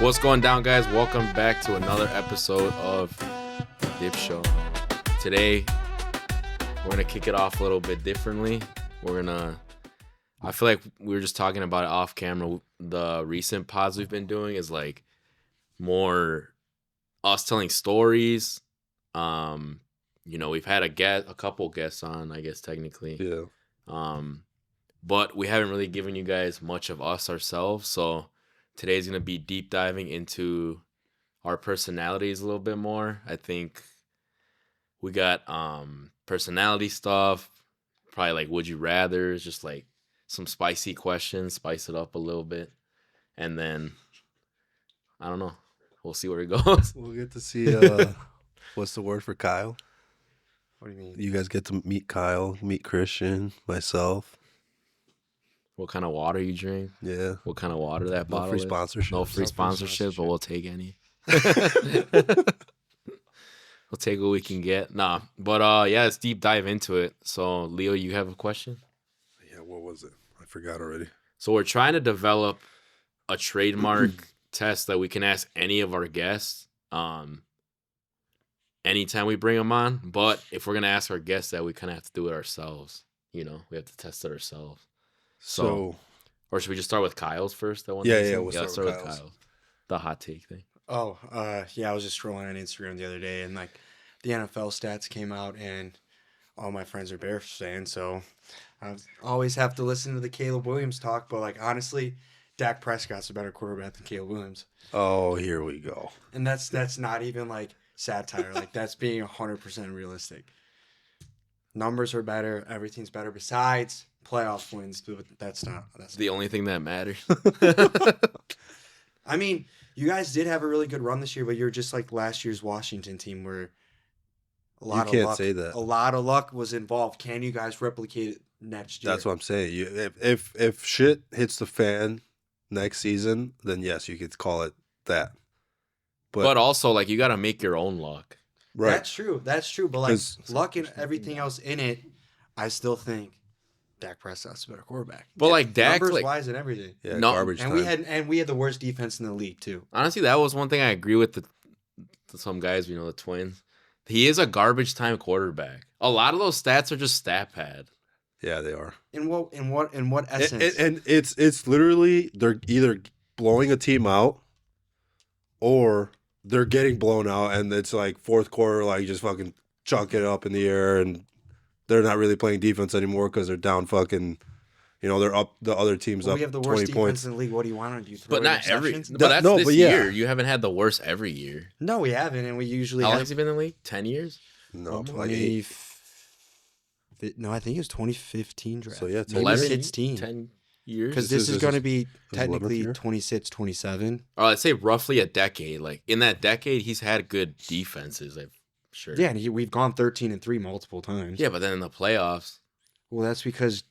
What's going down, guys? Welcome back to another episode of DIPP Show. Today, we're going to kick it off a little bit differently. I feel like we were just talking about it off camera. The recent pods we've been doing is like more us telling stories. We've had a couple guests on, I guess, technically. Yeah. But we haven't really given you guys much of us ourselves, so today's going to be deep diving into our personalities a little bit more. I think we got personality stuff, probably like would you rather, just like some spicy questions, spice it up a little bit. And then, I don't know, we'll see where it goes. We'll get to see, what's the word for Kyle? What do you mean? You guys get to meet Kyle, meet Christian, myself. What kind of water you drink? Yeah. What kind of water that bottle free is? sponsorship. No free sponsorship, but we'll take any. We'll take what we can get. Nah, but let's deep dive into it. So, Leo, you have a question? Yeah, what was it? I forgot already. So we're trying to develop a trademark test that we can ask any of our guests anytime we bring them on. But if we're going to ask our guests that, we kind of have to do it ourselves. We have to test it ourselves. So, or should we just start with Kyle's first? We'll let's start with Kyle's. Kyle's. The hot take thing. Oh, I was just scrolling on Instagram the other day, and like the NFL stats came out, and all my friends are Bears fans, so I always have to listen to the Caleb Williams talk. But like honestly, Dak Prescott's a better quarterback than Caleb Williams. Oh, here we go. And that's not even like satire. Like that's being 100% realistic. Numbers are better. Everything's better besides playoff wins. But that's the only thing that matters. I mean, you guys did have a really good run this year, but you're just like last year's Washington team where a lot of luck was involved. Can you guys replicate it next year? That's what I'm saying. If shit hits the fan next season, then yes, you could call it that. But also, like, you got to make your own luck. Right. That's true. But like luck and everything else in it, I still think Dak Prescott's a better quarterback. But like Dak, numbers like, wise and everything. Yeah, no, garbage and time. we had the worst defense in the league too. Honestly, that was one thing I agree with some guys. The Twins. He is a garbage time quarterback. A lot of those stats are just stat pad. Yeah, they are. In what essence? And it's literally they're either blowing a team out or they're getting blown out, and it's like fourth quarter, like just fucking chuck it up in the air, and they're not really playing defense anymore because they're down fucking. They're up. The other team's up 20 points. We have the worst defense in the league. What do you want to do? But not every. But that's this year. You haven't had the worst every year. No, we haven't, and we usually. How long has he been in the league? 10 years? No, like 8. No, I think it was 2015 draft. So yeah, 10 years. Because this is going to be technically 26, 27. Or I'd say roughly a decade. Like in that decade, he's had good defenses. I'm sure. Yeah, and we've gone 13-3 multiple times. Yeah, but then in the playoffs. Well, that's because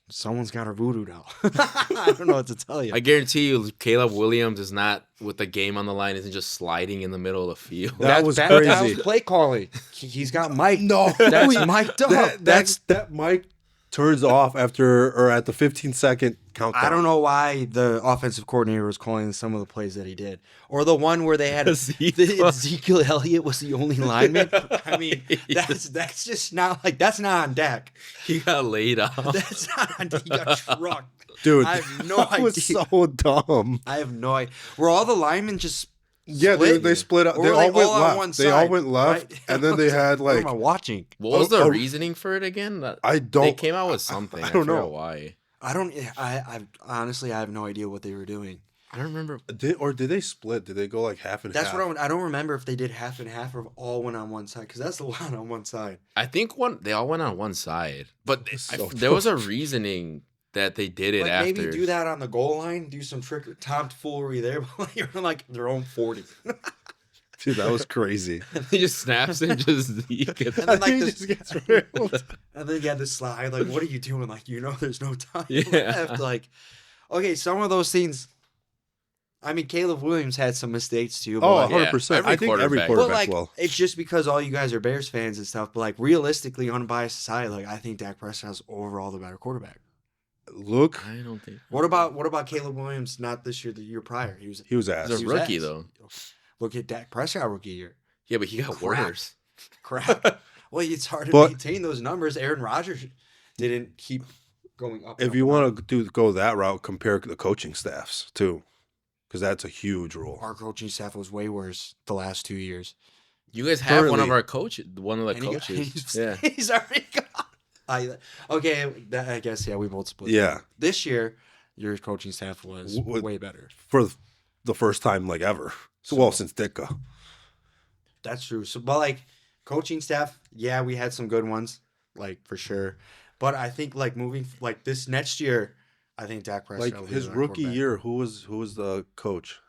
someone's got our voodoo doll. I don't know what to tell you. I guarantee you, Caleb Williams is not with the game on the line. Isn't just sliding in the middle of the field. That was crazy. That was play calling. He's got Mike. No, that's mic'd up. That mic turns off after or at the 15-second countdown. I don't know why the offensive coordinator was calling some of the plays that he did, or the one where they had Ezekiel Elliott was the only lineman. I mean, that's just not like that's not on Dak. He got laid off. That's not on Dak. He got trucked. Dude, I have no idea. Was so dumb. I have no idea. Were all the linemen just? Yeah, they split up. They all went left. They all went left, right? And then they had like. What am I watching? What was the reasoning for it again? I don't. They came out with something. I don't know why. I don't. I honestly, I have no idea what they were doing. I don't remember. Did they split? Did they go like half and half? That's what I don't remember if they did half and half or all went on one side, because that's a lot on one side. I think they all went on one side, but there was a reasoning that they did it after. Maybe do that on the goal line, do some tomfoolery there, but you're like their own 40. Dude, that was crazy. He just snaps and just gets, and then like this gets railed. And then you had the slide. Like, what are you doing? Like, there's no time left. Like, okay, some of those things. I mean, Caleb Williams had some mistakes too. But 100%. I think every quarterback will. It's just because all you guys are Bears fans and stuff. But like realistically, unbiased aside, like I think Dak Prescott's overall the better quarterback. Look, I don't think. What about Caleb Williams? Not this year, the year prior. He was ass. He's a he was rookie ass. though. Look at Dak Prescott rookie year. Yeah, but he got Crap. worse. Crap. Well, it's hard to But- maintain those numbers. Aaron Rodgers didn't keep going up. If you want to go that route, compare the coaching staffs too, because that's a huge rule. our coaching staff was way worse the last 2 years. You guys have one of Currently- our coaches. One of the And he got- coaches. Yeah. he's already gone. Okay, I guess yeah, we both split. Yeah. This year, your coaching staff was W- way better. For the first time like ever. Well, since Ditka. That's true. So, but like coaching staff, yeah, we had some good ones, like for sure. But I think like moving like this next year, I think Dak Prescott will Like be his our rookie quarterback. year, who was the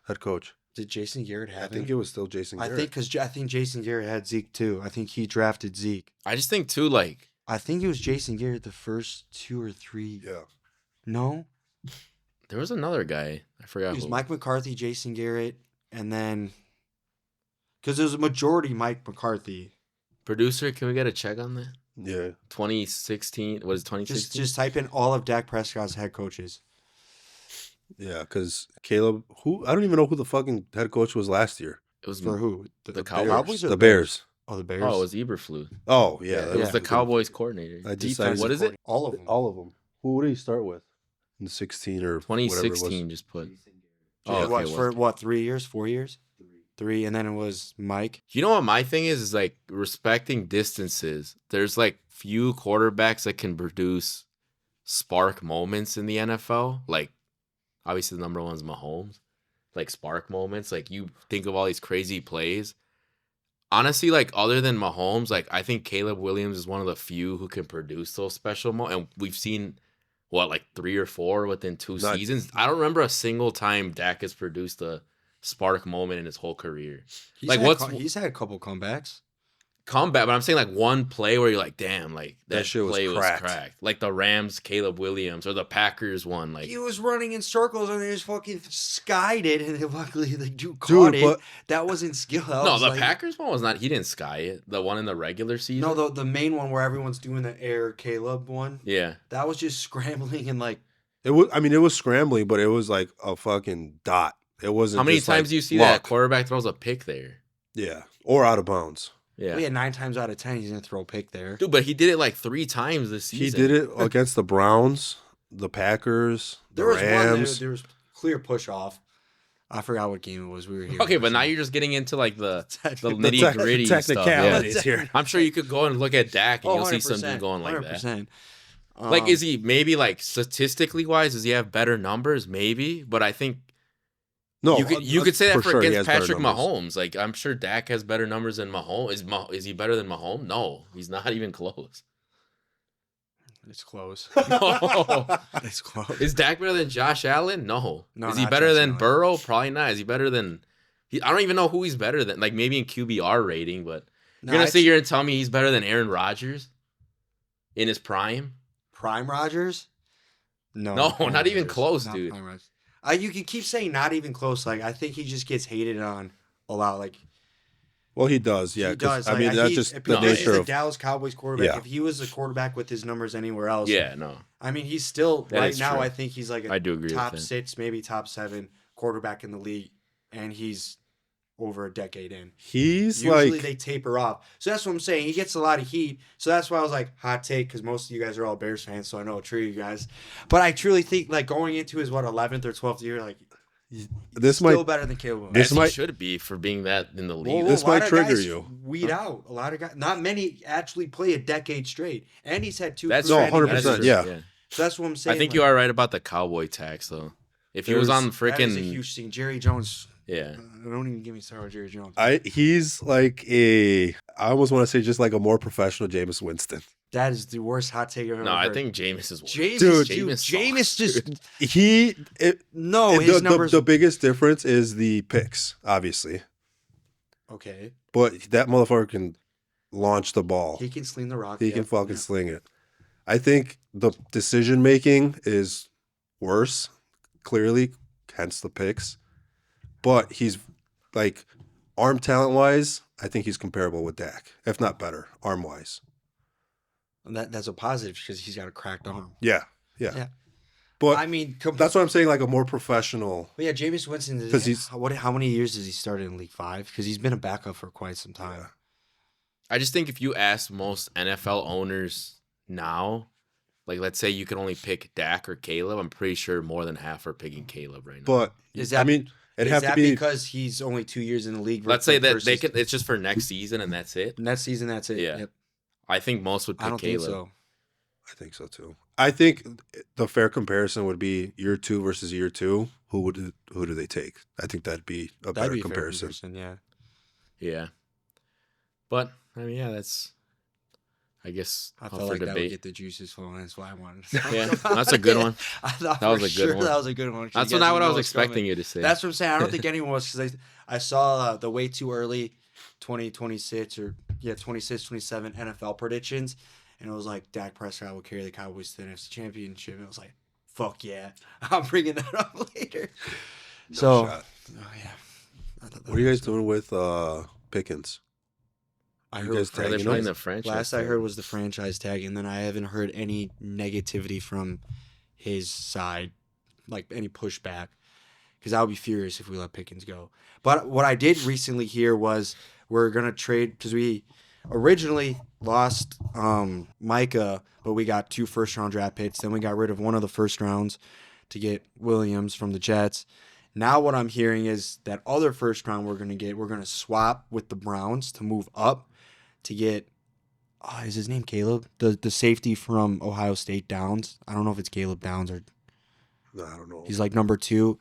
head coach? Did Jason Garrett I have think him? it was still Jason I Garrett. think because I think Jason Garrett had Zeke too. I think he drafted Zeke. I just think too, like I think it was Jason Garrett the first 2 or 3. Yeah. No, there was another guy. I forgot it was who. Mike McCarthy, Jason Garrett, and then because there was a majority Mike McCarthy. Producer, can we get a check on that? Yeah. 2016 was it 2016? Just type in all of Dak Prescott's head coaches. Yeah, because Caleb, I don't even know who the fucking head coach was last year. It was For who? The Cowboys. Cowboys or The Bears. Oh, the Bears. Oh, it was Eberflus. Oh, yeah. Yeah, that it was yeah. the Cowboys coordinator. I decided- What is it? All of them. All of them. Who did he start with? In 16 or whatever it was. 2016 just put. Oh, Oh, it okay, was it for was. what? 3 years? 4 years? 3, and then it was Mike. You know what my thing is like respecting distances. There's like few quarterbacks that can produce spark moments in the NFL. Like obviously the number one is Mahomes. Like spark moments. Like you think of all these crazy plays. Honestly, like other than Mahomes, like I think Caleb Williams is one of the few who can produce those special moments. And we've seen like 3 or 4 within 2 Not- seasons. I don't remember a single time Dak has produced a spark moment in his whole career. Like, he's had a couple comebacks. Comeback, but I'm saying like one play where you're like, damn, like that shit was play was cracked. cracked. Like the Rams, Caleb Williams, or the Packers one. Like He was running in circles and they just fucking skied it, and then luckily the dude caught it. but- That wasn't skill. That no, was the like- Packers one was not. He didn't sky it. The one in the regular season. No, the main one where everyone's doing the air Caleb one. Yeah, That was just scrambling and like It was scrambling, but it was like a fucking dot. It wasn't. how many just, times like, do you see luck. that quarterback throws a pick there? Yeah, or out of bounds. Yeah, well, yeah, 9 times out of 10 he's gonna throw a pick there. dude, but he did it like 3 times this He season. did it against the Browns, the Packers, the There was Rams. one there was clear push off. I forgot what game it was. We were here. Okay, but now you're just getting into like the Technically. nitty gritty stuff. Yeah. technicalities here. I'm sure you could go and look at Dak and Oh, you'll see something 100%, going like that. 100%. Like, is he maybe like statistically wise? Does he have better numbers? Maybe, but I think No, you could say that for sure he against has better Patrick numbers. Mahomes. Like, I'm sure Dak has better numbers than Mahomes. Is he better than Mahomes? No, he's not even close. It's close. No. It's close. Is Dak better than Josh Allen? No. No, Is he not better Josh than Allen. Burrow? Probably not. Is he better than? I don't even know who he's better than. Like maybe in QBR rating, but No, you're gonna I'd sit here and tell me he's better than Aaron Rodgers in his prime? Prime Rodgers? No, No, Prime not even Rodgers. close, Not dude. Prime Rodgers. You can keep saying not even close. Like I think he just gets hated on a lot. Like Well, he does. Yeah, he 'cause, does. I Like, mean, that's he's- just the because nature he's of. a Dallas Cowboys quarterback. Yeah. If he was a quarterback with his numbers anywhere else, Yeah, no. I mean, he's still That right is now. true. I think he's like a I do agree top with that. 6, maybe top 7 quarterback in the league, and he's over a decade in. He's Usually like they taper off. So that's what I'm saying. He gets a lot of heat. So that's why I was like, hot take, because most of you guys are all Bears fans, so I know a true you guys. But I truly think, like, going into his, 11th or 12th year, like, this still might better than Caleb. This As he might- should be for being that in the league. Well, this a lot might of trigger guys you. Weed out. A lot of guys. Not many actually play a decade straight. And he's had 2 That's No, career 100%, ending yeah. injuries. So that's what I'm saying. I think you are right about the Cowboy tax though. If he was on That is a freaking huge thing. Jerry Jones. yeah, Don't even get me started on Jerry Jones. he's like I almost want to say just like a more professional Jameis Winston. That is the worst hot take I've ever no, heard. I think Jameis is worse. Jameis just No, his numbers. the biggest difference is the picks, obviously. Okay, But that motherfucker can launch the ball. he can sling the rock. He yeah. can fucking sling it. I think the decision making is worse, clearly, hence the picks. But he's like arm talent wise, I think he's comparable with Dak, if not better, arm wise. And that's a positive because he's got a cracked arm. Yeah. Yeah. But I mean, that's what I'm saying. Like a more professional. But yeah, Jameis Winston. Because he's how many years has he started in League 5? Because he's been a backup for quite some time. Yeah. I just think if you ask most NFL owners now, like let's say you can only pick Dak or Caleb, I'm pretty sure more than half are picking Caleb right now. But Is that? I mean, it'd Is have to that be because he's only 2 years in the league? Let's say that versus they can. It's just for next season and that's it. next season. That's it. Yeah. Yep. I think most would pick I don't Caleb. think so. I think so too. I think the fair comparison would be year 2 versus year 2. Who do they take? I think that'd be a better That'd be a fair comparison. Yeah. Yeah. But I mean, yeah, that's. I guess I up felt for like that would debate. get the juices flowing. That's why I wanted. Yeah, that's a good one. I thought That was for a good sure one. that was a good one. That's You not guys what didn't I know was what's coming. expecting you to say. That's what I'm saying. I don't think anyone was because I saw the way too early 2026 or 26, 27 NFL predictions, and it was like Dak Prescott will carry the Cowboys to the NFC Championship. And it was like, fuck yeah, I'm bringing that up later. No So, shot. oh yeah. I thought that What are you was guys doing with Pickens? I You heard guys Are they tagging playing him? the franchise? last I tag? heard was the franchise tag, and then I haven't heard any negativity from his side, like any pushback, because I would be furious if we let Pickens go. But what I did recently hear was we're gonna trade because we originally lost Micah, but we got 2 first-round draft picks. Then we got rid of one of the first rounds to get Williams from the Jets. Now what I'm hearing is that other first round we're gonna swap with the Browns to move up to get is his name Caleb? The safety from Ohio State Downs. I don't know if it's Caleb Downs or No, I don't know. he's like number 2.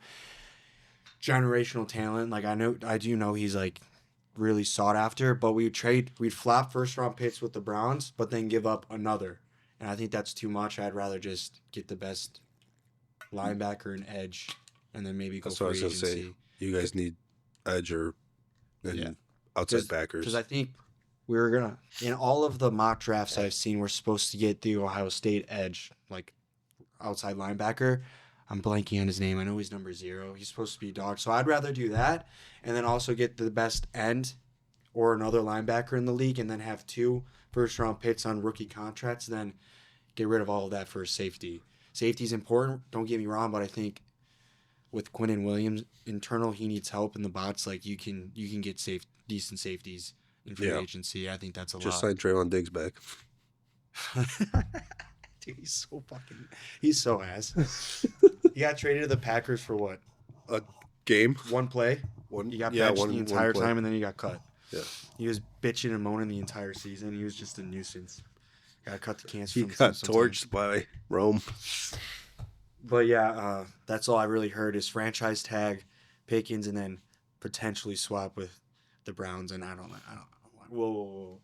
Generational talent. Like I do know he's like really sought after, but we'd flop first round picks with the Browns, but then give up another. And I think that's too much. I'd rather just get the best linebacker and edge and then maybe go That's for what I was gonna agency. say. You guys need edge or Yeah. outside backers. Because I think we were gonna in all of the mock drafts I've seen, we're supposed to get the Ohio State edge, like outside linebacker. I'm blanking on his name. I know he's number 0. He's supposed to be a dog. So I'd rather do that and then also get the best end or another linebacker in the league and then have 2 first round picks on rookie contracts, then get rid of all of that for safety. Safety's important, don't get me wrong, but I think with Quinnen Williams internal, he needs help in the bots. Like you can get decent safeties in free agency. I think that's a Just lot. signed Traylon Diggs back. Dude, he's so ass. He got traded to the Packers for what? A game? 1 play. One. He got yeah, benched one the entire play. time and then he got cut. Yeah. He was bitching and moaning the entire season. He was just a nuisance. Got cut the cancer. He got torched by Rome. But yeah, that's all I really heard is franchise tag Pickens and then potentially swap with the Browns. And I don't. Whoa.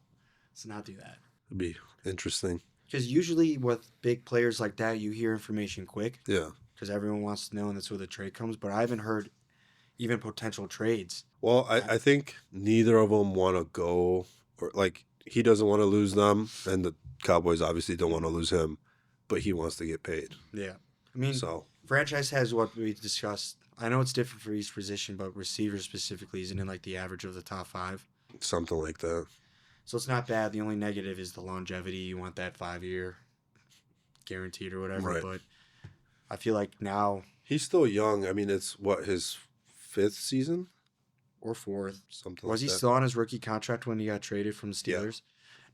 Let's not do that. It'd be interesting. Because usually with big players like that, you hear information quick. Yeah. Because everyone wants to know, and that's where the trade comes. But I haven't heard even potential trades. Well, I think neither of them want to go, or like he doesn't want to lose them, and the Cowboys obviously don't want to lose him, but he wants to get paid. Yeah. I mean, So franchise has what we discussed. I know it's different for each position, but receiver specifically isn't in like the average of the top 5. something like that. So it's not bad. The only negative is the longevity. You want that 5-year guaranteed or whatever. Right. But I feel like now He's still young. I mean, it's what, his 5th season? or 4th. Something Was like he that. still on his rookie contract when he got traded from the Yeah. Steelers?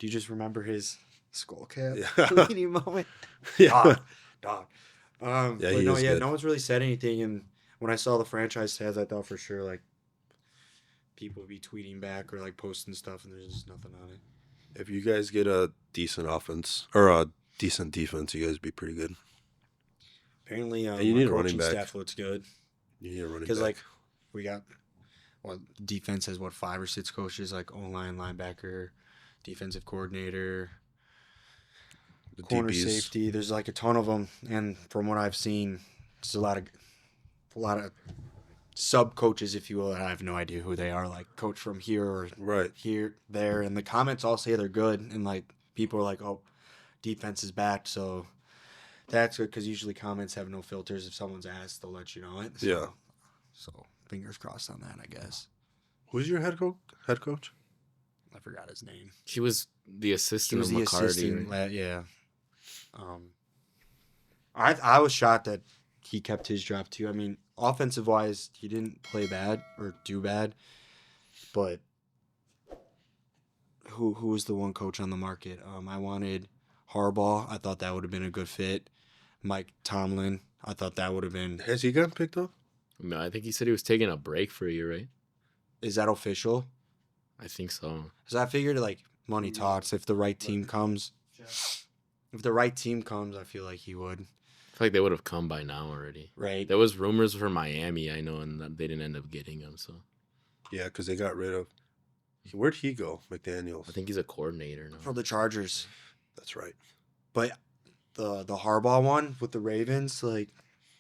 Do you just remember his skull cap Yeah. leading moment? Yeah. Dog. Yeah, But he no, is yeah, good. no one's really said anything. And when I saw the franchise tags, I thought for sure like people would be tweeting back or like posting stuff, and there's just nothing on it. If you guys get a decent offense or a decent defense, you guys be pretty good. Apparently, you my need a coaching running back. staff looks good You need a running because back. like we got defense has 5 or 6 coaches, like O-line, linebacker, defensive coordinator, the corner DBs. safety. There's like a ton of them, and from what I've seen, there's a lot of sub coaches, if you will. I have no idea who they are. Like coach from here or Right. here, there, and the comments all say they're good, and like people are like, "Oh, defense is back," so that's good because usually comments have no filters. If someone's asked, they'll let you know it. So, Yeah. So fingers crossed on that, I guess. Who's your head coach? I forgot his name. He was the He assistant was of the McCarty. assistant. right? Yeah. I was shocked that he kept his job too. I mean, offensive wise, he didn't play bad or do bad, but who was the one coach on the market? I wanted Harbaugh. I thought that would have been a good fit. Mike Tomlin. I thought that would have been. Has he gotten picked up? No, I think he said he was taking a break for a year, right? Is that official? I think so. Because I figured like money talks. If the right team comes, I feel like he would. I feel like they would have come by now already. Right. There was rumors for Miami, I know, and they didn't end up getting him. So Yeah, because they got rid of. Where'd he go? McDaniels. I think he's a coordinator now. For the Chargers. That's right. But the Harbaugh one with the Ravens, like,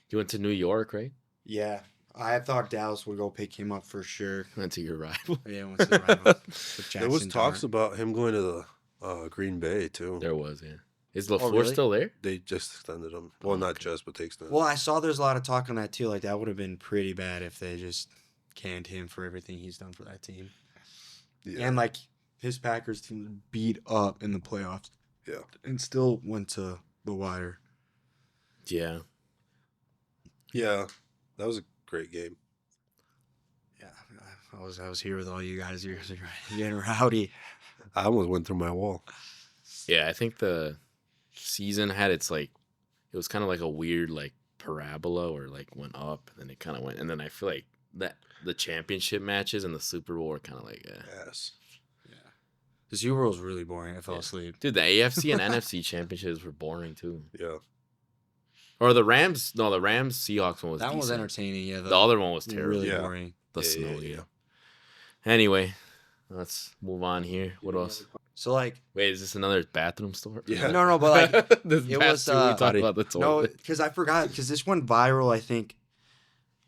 He went to New York, right? yeah, I thought Dallas would go pick him up for sure. Went to your rival. Yeah, once the rival with There was Jackson talks Dart. about him going to the Green Bay too. There was, yeah. Is LaFleur really? still there? They just extended him. Well, not just, but they extended. Well, I saw there's a lot of talk on that too. Like that would have been pretty bad if they just canned him for everything he's done for that team. Yeah. And like his Packers team was beat up in the playoffs. Yeah. And still went to the wire. Yeah. Yeah, that was a great game. Yeah, I was here with all you guys. You're getting rowdy. I almost went through my wall. Yeah, I think the season had its like, it was kind of like a weird like parabola or like went up and then it kind of went. And then I feel like that the championship matches and the Super Bowl were kind of like, Yes. The Super Bowl was really boring. I fell asleep. Dude, the AFC and NFC championships were boring too. Yeah. Or the Rams Seahawks one was That one was decent. entertaining. Yeah, The other one was terrible. really Yeah. boring. The Yeah, snow, yeah. yeah. Anyway, let's move on here. What else? So like, Wait, is this another bathroom story? Yeah. no, but like, this it past was, two, we talked buddy. about the no, toilet. because I forgot because this went viral. I think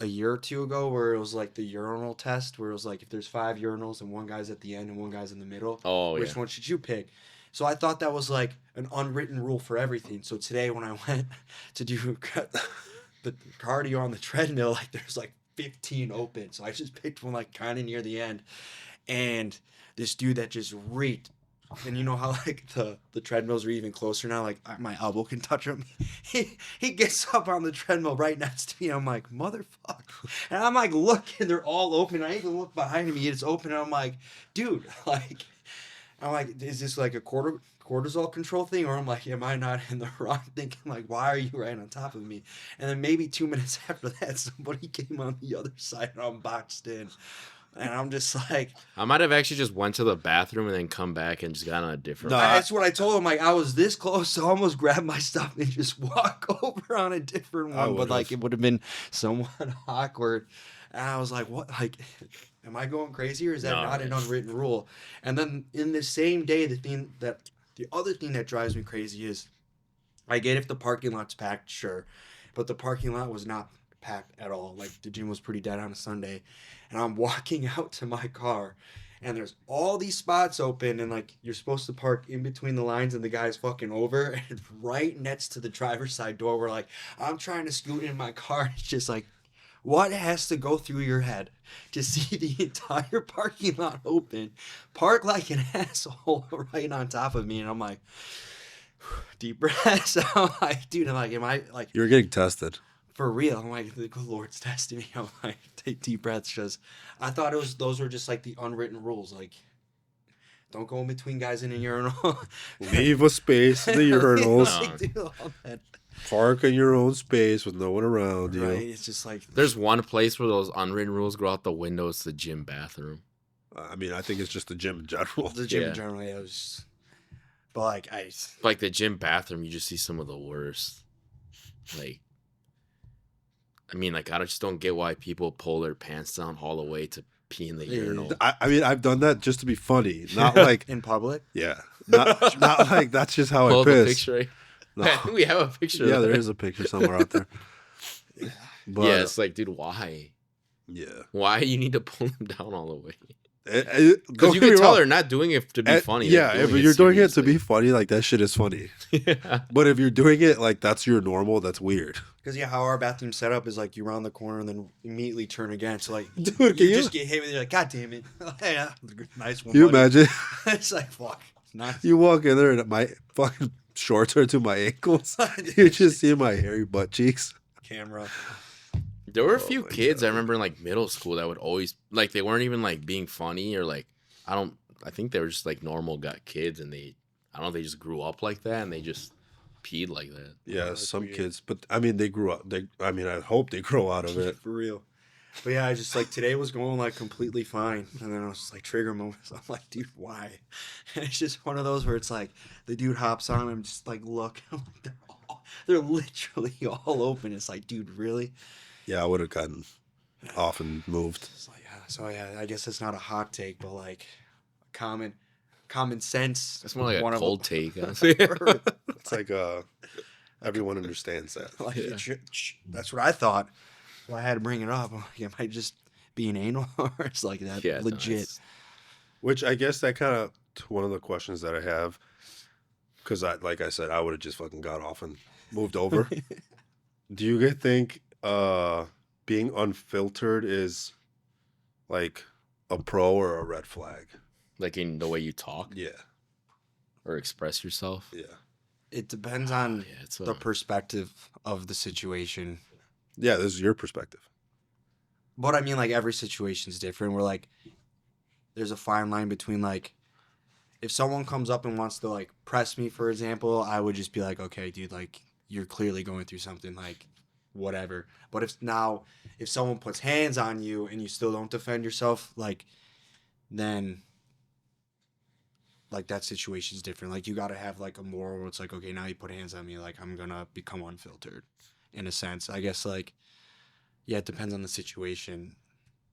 a year or two ago, where it was like the urinal test, where it was like if there's 5 urinals and one guy's at the end and one guy's in the middle, Oh, which yeah. one should you pick? So I thought that was like an unwritten rule for everything. So today when I went to do the cardio on the treadmill, like there's like 15 open. So I just picked one like kind of near the end. And this dude that just reeked. And you know how like the treadmills are even closer now, like my elbow can touch him. He gets up on the treadmill right next to me. I'm like, motherfucker. And I'm like looking, they're all open. I even look behind me, it's open, and I'm like, dude, like I'm like, is this like a cortisol control thing? Or I'm like, am I not in the wrong thinking? Like, why are you right on top of me? And then maybe 2 minutes after that, somebody came on the other side and I'm boxed in. And I'm just like, I might have actually just went to the bathroom and then come back and just got on a different. No, that's what I told him. Like, I was this close to almost grab my stuff and just walk over on a different I one. But would've. like, it would have been somewhat awkward. And I was like, what? Like, am I going crazy or is that No, not an man. unwritten rule? And then in the same day, the other thing that drives me crazy is I get if the parking lot's packed, sure. But the parking lot was not packed at all. Like, the gym was pretty dead on a Sunday. And I'm walking out to my car and there's all these spots open and like you're supposed to park in between the lines and the guy's fucking over and right next to the driver's side door where like I'm trying to scoot in my car. It's just like, what has to go through your head to see the entire parking lot open, park like an asshole right on top of me? And I'm like, deep breaths. I'm like, dude, I'm like, am I like You're getting tested. for real? I'm like, the good Lord's testing me. I'm like, take deep breaths because I thought those were just like the unwritten rules. Like, don't go in between guys in a urinal. Leave a space in the urinals. Like, dude, all that. Park in your own space with no one around you. Right? It's just like, There's one place where those unwritten rules go out the window. It's the gym bathroom. I mean, I think it's just the gym in general. the gym Yeah. in general. Yeah, it was, but like Like the gym bathroom, you just see some of the worst. Like, I mean, like I just don't get why people pull their pants down all the way to pee in the Yeah. urinal. I mean, I've done that just to be funny, not like in public. yeah, not like that's just how Pull I up a piss. picture. Right? No. I think we have a picture. Yeah, of there that. is a picture somewhere out there. But Yeah, it's like, dude, why? yeah, Why you need to pull them down all the way? Because Because you can tell they're not doing it to be funny. Yeah, They're if doing you're doing it to seriously. be funny, like that shit is funny. Yeah. But if you're doing it like that's your normal, that's weird. Because yeah, how our bathroom set up is like you round the corner and then immediately turn again. So like, Dude, you can you- just get hit with it. You're like, God damn it! Yeah, nice one. You buddy. imagine It's like fuck. Nice. you walk in there and my fucking shorts are to my ankles. You just see my hairy butt cheeks. Camera. There were a few my kids God. I remember in like middle school that would always like they weren't even like being funny or like I think they were just like normal kids and I don't know if they just grew up like that and they just peed like that. Yeah, that's some weird. kids, but I mean, they grew up. I hope they grow out of it. For real. But yeah, I just like today was going like completely fine, and then I was just like trigger moments. I'm like, dude, why? And it's just one of those where it's like the dude hops on and just like look, I'm like, they're literally all open. It's like, dude, really? Yeah, I would have gotten off and moved. It's like, yeah. So yeah, I guess it's not a hot take, but like common sense. That's more like one a of cold take. Honestly. It's like everyone understands that. Like, Yeah. that's what I thought. Well, I had to bring it up. I'm like, am I just being anal or it's like that Yeah, no, legit? it's- Which I guess that kind of one of the questions that I have, because like I said, I would have just fucking got off and moved over. Do you guys think being unfiltered is like a pro or a red flag? like in the way you talk Yeah, or express yourself. yeah, It depends on Yeah, it's the perspective of the situation. yeah. This is your perspective. But I mean, like, every situation's different. We're like, there's a fine line between, like, if someone comes up and wants to, like, press me, for example, I would just be like, okay, dude, like, you're clearly going through something, like, whatever. But if someone puts hands on you and you still don't defend yourself, like, then, like, that situation's different. Like, you got to have, like, a moral where it's like, okay, now you put hands on me, like, I'm going to become unfiltered, in a sense. I guess, like, yeah, it depends on the situation.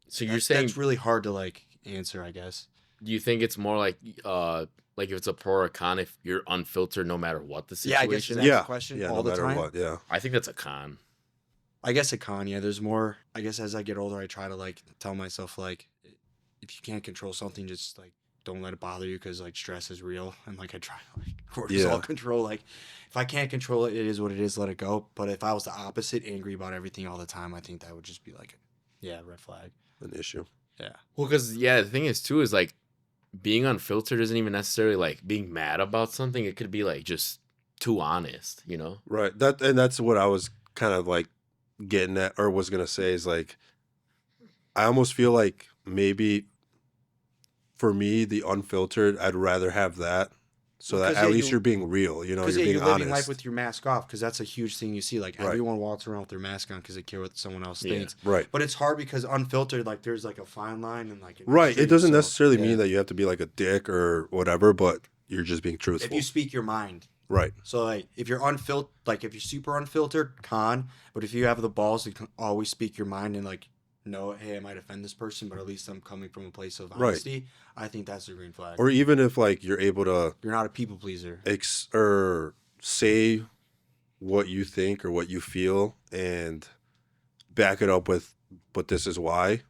So you're saying That's really hard to like answer, I guess. do you think it's more like if it's a pro or a con if you're unfiltered no matter what the Yeah, I guess situation That's is? the Yeah, question yeah. all No the matter time? what, yeah. I think that's a con. I guess a con, yeah. There's more. I guess as I get older, I try to like tell myself like, if you can't control something, just like don't let it bother you because like stress is real, and like I try to like cortisol control. Like if I can't control it, it is what it is. Let it go. But if I was the opposite, angry about everything all the time, I think that would just be like, red flag. An issue. Yeah. Well, because the thing is too is like being unfiltered isn't even necessarily like being mad about something. It could be like just too honest, you know? Right. That's what I was kind of like getting at or was gonna say is like I almost feel like maybe for me the unfiltered I'd rather have that so Well, that 'cause, at yeah, least you- you're being real, you know, Because you're being you're living honest. life with your mask off, because that's a huge thing you see. Like Right. everyone walks around with their mask on because they care what someone else Yeah. thinks. Right. But it's hard because unfiltered, like there's like a fine line and like an Right. It extreme, doesn't so, necessarily yeah. mean that you have to be like a dick or whatever, but you're just being If truthful. you speak your mind. Right. So like if you're unfiltered, like if you're super unfiltered, con. But if you have the balls to always speak your mind and like know, hey, I might offend this person, but at least I'm coming from a place of Right. honesty. I think that's a green flag. Or even if like you're able to You're not a people pleaser. or say what you think or what you feel and back it up with but this is why.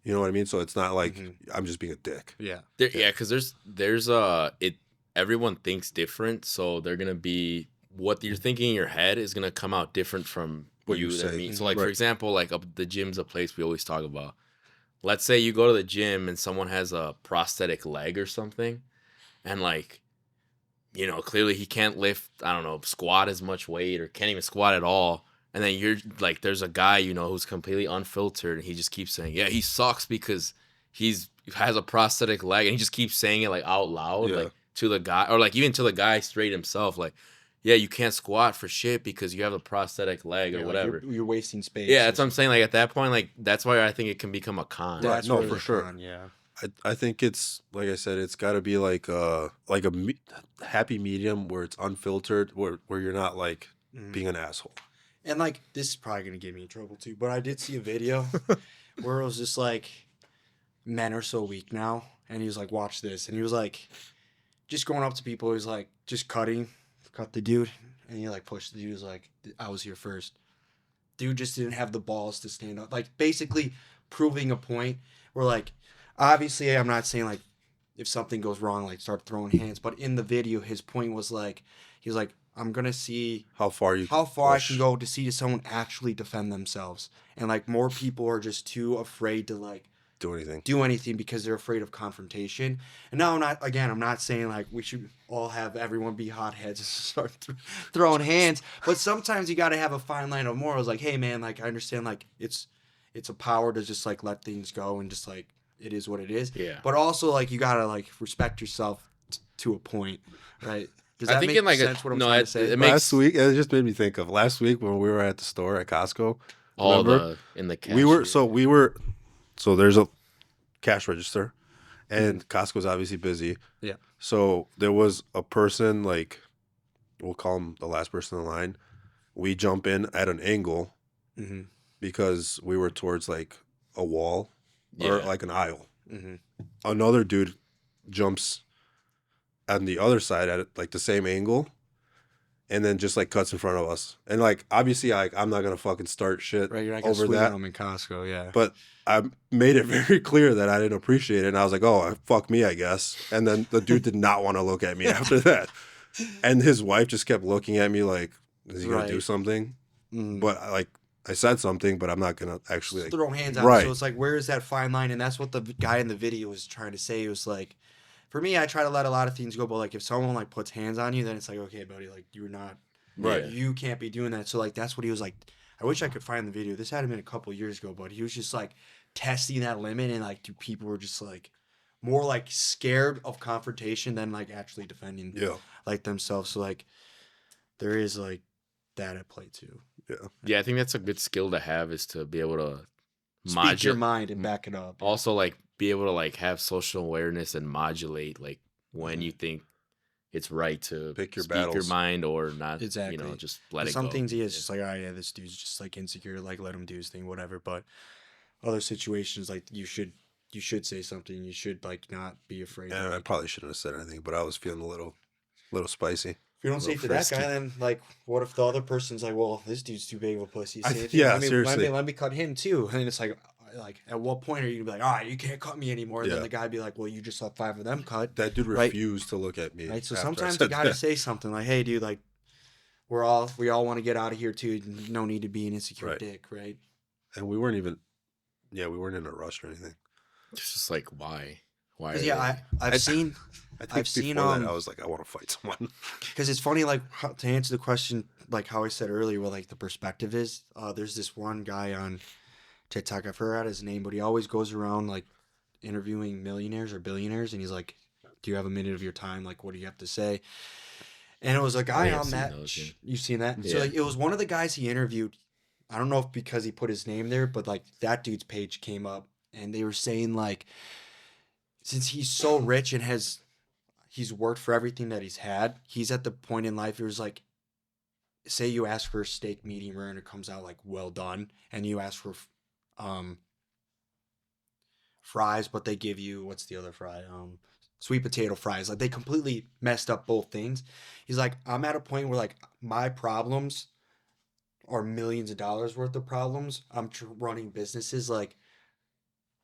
You know what I mean? So it's not like Mhm. I'm just being a dick. Yeah. Yeah, because there's everyone thinks different, so they're gonna be what you're thinking in your head is gonna come out different from What you you than say. me. So like for Right. example, like the gym's a place we always talk about. Let's say you go to the gym and someone has a prosthetic leg or something, and like, you know, clearly he can't lift, I don't know, squat as much weight or can't even squat at all. And then you're like, there's a guy, you know, who's completely unfiltered and he just keeps saying, yeah, he sucks because he has a prosthetic leg, and he just keeps saying it like out loud, Yeah. like to the guy, or like even to the guy straight himself, like, yeah, you can't squat for shit because you have a prosthetic leg or Yeah, like, whatever. you're wasting space. Yeah, that's what I'm saying. Like at that point, like that's why I think it can become a con. Right. That's No, really for the sure. con, yeah. I think it's like I said, it's got to be like a happy medium where it's unfiltered, where you're not like Mhm. being an asshole. And like this is probably gonna get me in trouble too, but I did see a video where it was just like men are so weak now, and he was like, watch this, and he was like just going up to people, he was like just cut the dude, and he like pushed the dude, was like, I was here first. Dude just didn't have the balls to stand up, like basically proving a point where like obviously I'm not saying like if something goes wrong like start throwing hands, but in the video his point was like he was like, I'm gonna see How far you how far push. I can go to see someone actually defend themselves. And like more people are just too afraid to like do anything. Because they're afraid of confrontation. And now I'm not saying like we should all have everyone be hotheads and start throwing hands, but sometimes you got to have a fine line of morals. Like, hey man, like I understand like it's a power to just like let things go and just like it is what it is. Yeah. But also like you got to like respect yourself to a point, right? Does I that think make in like sense what I'm trying to say? it makes Last week, it just made me think of last week when we were at the store at Costco. all Remember? in the cash. So there's a cash register, and Costco's obviously busy. Yeah. So there was a person, like, we'll call him the last person in line. We jump in at an angle because we were towards like a wall or like an aisle. Another dude jumps on the other side at like the same angle, and then just like cuts in front of us. And like obviously, I'm not gonna fucking start shit Right, you're not gonna over swing that. on them in Costco, yeah. But I made it very clear that I didn't appreciate it, and I was like, "Oh, fuck me, I guess." And then the dude did not want to look at me after that, and his wife just kept looking at me like, "Is he gonna do something?" But I said something, but I'm not gonna actually like, throw hands out. Right. So it's like, where is that fine line? And that's what the guy in the video was trying to say. It was like, for me, I try to let a lot of things go, but like if someone like puts hands on you, then it's like, okay, buddy, like you're not, Right. You can't be doing that. So like that's what he was like. I wish I could find the video. This had been a couple years ago, but he was just like testing that limit, and like people were just like more like scared of confrontation than like actually defending like themselves. So like there is like that at play too. Yeah, I think that's a good skill to have, is to be able to Speak your mind and back it up. Also, like be able to like have social awareness and modulate like when you think it's right to Pick your speak your battles. mind or not. Exactly. You know, just let it go. Some things he is just like, oh yeah, this dude's just like insecure, like let him do his thing, whatever. But other situations, like you should say something. You should like not be afraid. And I probably shouldn't have said anything, but I was feeling a little spicy. If you don't say it to that guy, then like, what if the other person's like, well, this dude's too big of a pussy? Say it to him. Seriously. Let me cut him too. And it's like, at what point are you gonna be like, all right, you can't cut me anymore? And then the guy be like, well, you just saw 5 of them cut. That dude refused to look at me. Right. So after sometimes I you gotta say something like, hey, dude, like, we all want to get out of here too. No need to be an insecure dick, right? And we weren't in a rush or anything. It's just like, why? Because I've seen that I was like, I want to fight someone. Because it's funny, like to answer the question, like how I said earlier, what like the perspective is. There's this one guy on TikTok, I forgot his name, but he always goes around like interviewing millionaires or billionaires, and he's like, "Do you have a minute of your time? Like, what do you have to say?" And it was a guy on that. You've seen that? Yeah. So like, it was one of the guys he interviewed. I don't know if because he put his name there, but like that dude's page came up, and they were saying like, since he's so rich and he's worked for everything that he's had, he's at the point in life where it's like, say you ask for a steak medium rare and it comes out like well done, and you ask for fries, but they give you, what's the other fry? Sweet potato fries. Like they completely messed up both things. He's like, I'm at a point where like my problems are millions of dollars worth of problems. I'm running businesses. Like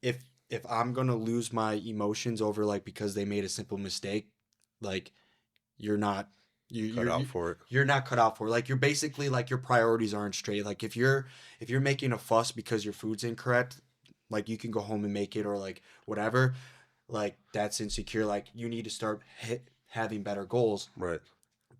if I'm going to lose my emotions over like because they made a simple mistake, like you're not you're out for it. You're not cut out for it. Like you're basically like your priorities aren't straight. Like if you're making a fuss because your food's incorrect, like you can go home and make it or like whatever. Like that's insecure. Like you need to start having better goals. Right.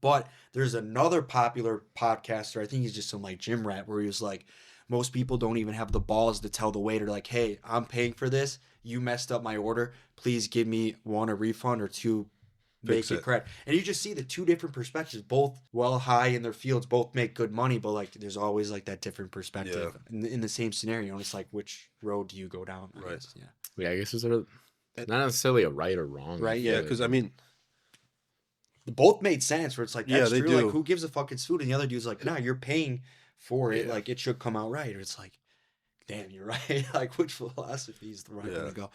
But there's another popular podcaster, I think he's just some like gym rat, where he was like, most people don't even have the balls to tell the waiter like, hey, I'm paying for this. You messed up my order. Please give me 1, a refund, or 2, make it correct. And you just see the 2 different perspectives, both well high in their fields, both make good money, but like there's always like that different perspective in the same scenario. And it's like, which road do you go down? Right. Yeah, I guess it's not necessarily a right or wrong. Right. Yeah. Because I mean, both made sense. Where it's like, that's they true. do. Like, who gives a fuck? It's food, and the other dude's like, nah, you're paying for it. Like it should come out right. Or it's like, damn, you're right. Like which philosophy is the right way to go?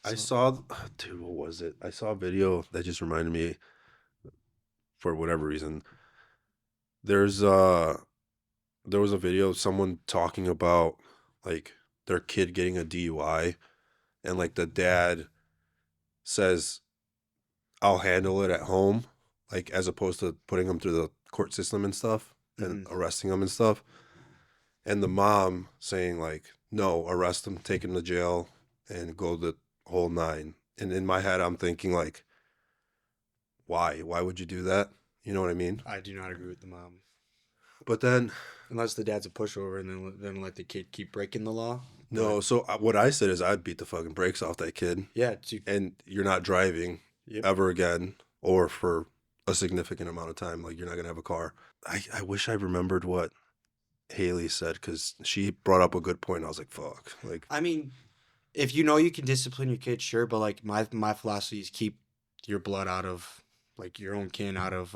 So, I saw, dude, what was it? I saw a video that just reminded me, for whatever reason. There was a video of someone talking about like their kid getting a DUI, and like the dad says, I'll handle it at home, like as opposed to putting them through the court system and stuff and arresting them and stuff. And the mom saying like, no, arrest him, take him to jail, and go the whole 9. And in my head, I'm thinking like, why? Why would you do that? You know what I mean? I do not agree with the mom. But then, Unless the dad's a pushover and then let the kid keep breaking the law. no. So what I said is I'd beat the fucking brakes off that kid, Yeah. and you're not driving Yep. ever again, or for a significant amount of time. Like, you're not gonna have a car. I wish I remembered what Haley said, because she brought up a good point. I was like, fuck. Like, I mean, if you know you can discipline your kid, sure, but like my philosophy is keep your blood out of like your own kin out of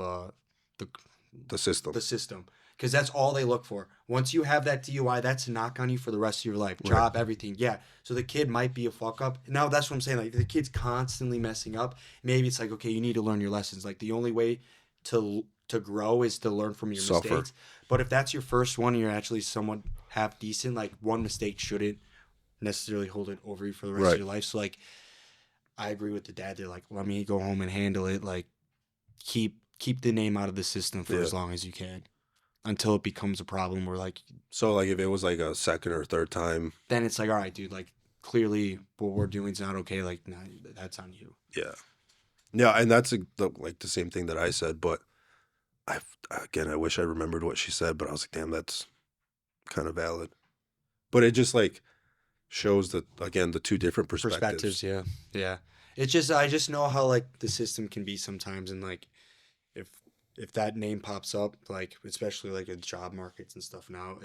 the system. the system, because that's all they look for. Once you have that DUI, that's a knock on you for the rest of your life, Right. job, everything. Yeah. So the kid might be a fuck up. Now that's what I'm saying. Like if the kid's constantly messing up, maybe it's like, okay, you need to learn your lessons. Like the only way to grow is to learn from your Suffer. mistakes. But if that's your first one and you're actually somewhat half decent, like one mistake shouldn't necessarily hold it over you for the rest Right. of your life. So like I agree with the dad. They're like, let me go home and handle it. Like keep the name out of the system for Yeah. as long as you can until it becomes a problem where like So like if it was like a second or third time, then it's like, all right, dude, like clearly what we're doing is not okay. Like nah, that's on you. yeah, and that's like the same thing that I said. But I wish I remembered what she said. But I was like, damn, that's kind of valid. But it just like shows that, again, the two different perspectives. Yeah. It's just I just know how like the system can be sometimes, and like if that name pops up, like especially like in job markets and stuff now,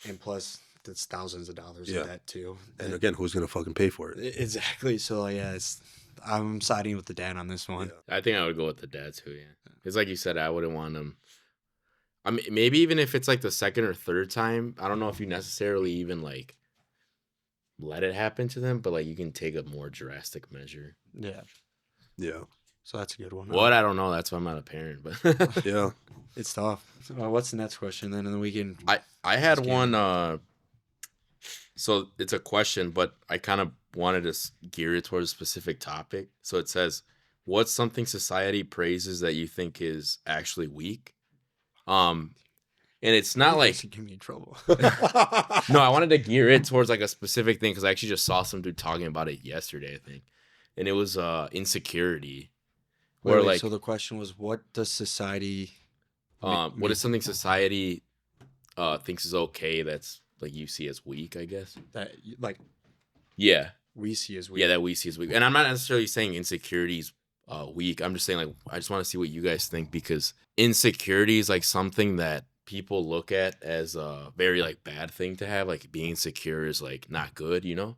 and plus that's thousands of dollars Yeah. in debt too. And again, who's gonna fucking pay for it? Exactly. So yeah, I'm siding with the dad on this one. Yeah. I think I would go with the dad too. Yeah, because like you said, I wouldn't want him. I mean, maybe even if it's like the second or third time, I don't know if you necessarily even like let it happen to them, but like you can take a more drastic measure. Yeah. Yeah, So that's a good one. What? I don't know. That's why I'm not a parent, but yeah. It's tough. What's the next question then? And then we can. I had Just one. So it's a question, but I kind of wanted to gear it towards a specific topic. So it says, "What's something society praises that you think is actually weak?" And it's not like This get me in trouble. no, I wanted to gear it towards like a specific thing because I actually just saw some dude talking about it yesterday, I think, and it was insecurity. Where like, so the question was, what does society? what is something society thinks is okay that's like you see as weak, I guess. That like Yeah, we see as weak? yeah, that we see as weak. And I'm not necessarily saying insecurity is weak. I'm just saying like I just want to see what you guys think, because insecurity is like something that people look at as a very like bad thing to have. Like being insecure is like not good, you know.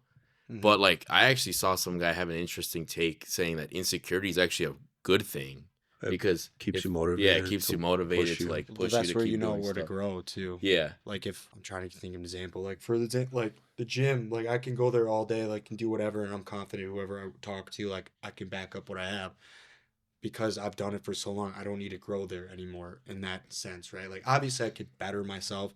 Mhm. But like I actually saw some guy have an interesting take saying that insecurity is actually a good thing It because keeps if- you motivated Yeah, it keeps to you motivated push to you. like Well, push that's you to where keep you know doing where to stuff. grow too. Yeah, Like if I'm trying to think of an example, like for the like the gym, like I can go there all day, like can do whatever, and I'm confident whoever I talk to, like I can back up what I have because I've done it for so long. I don't need to grow there anymore in that sense, right? Like obviously I could better myself.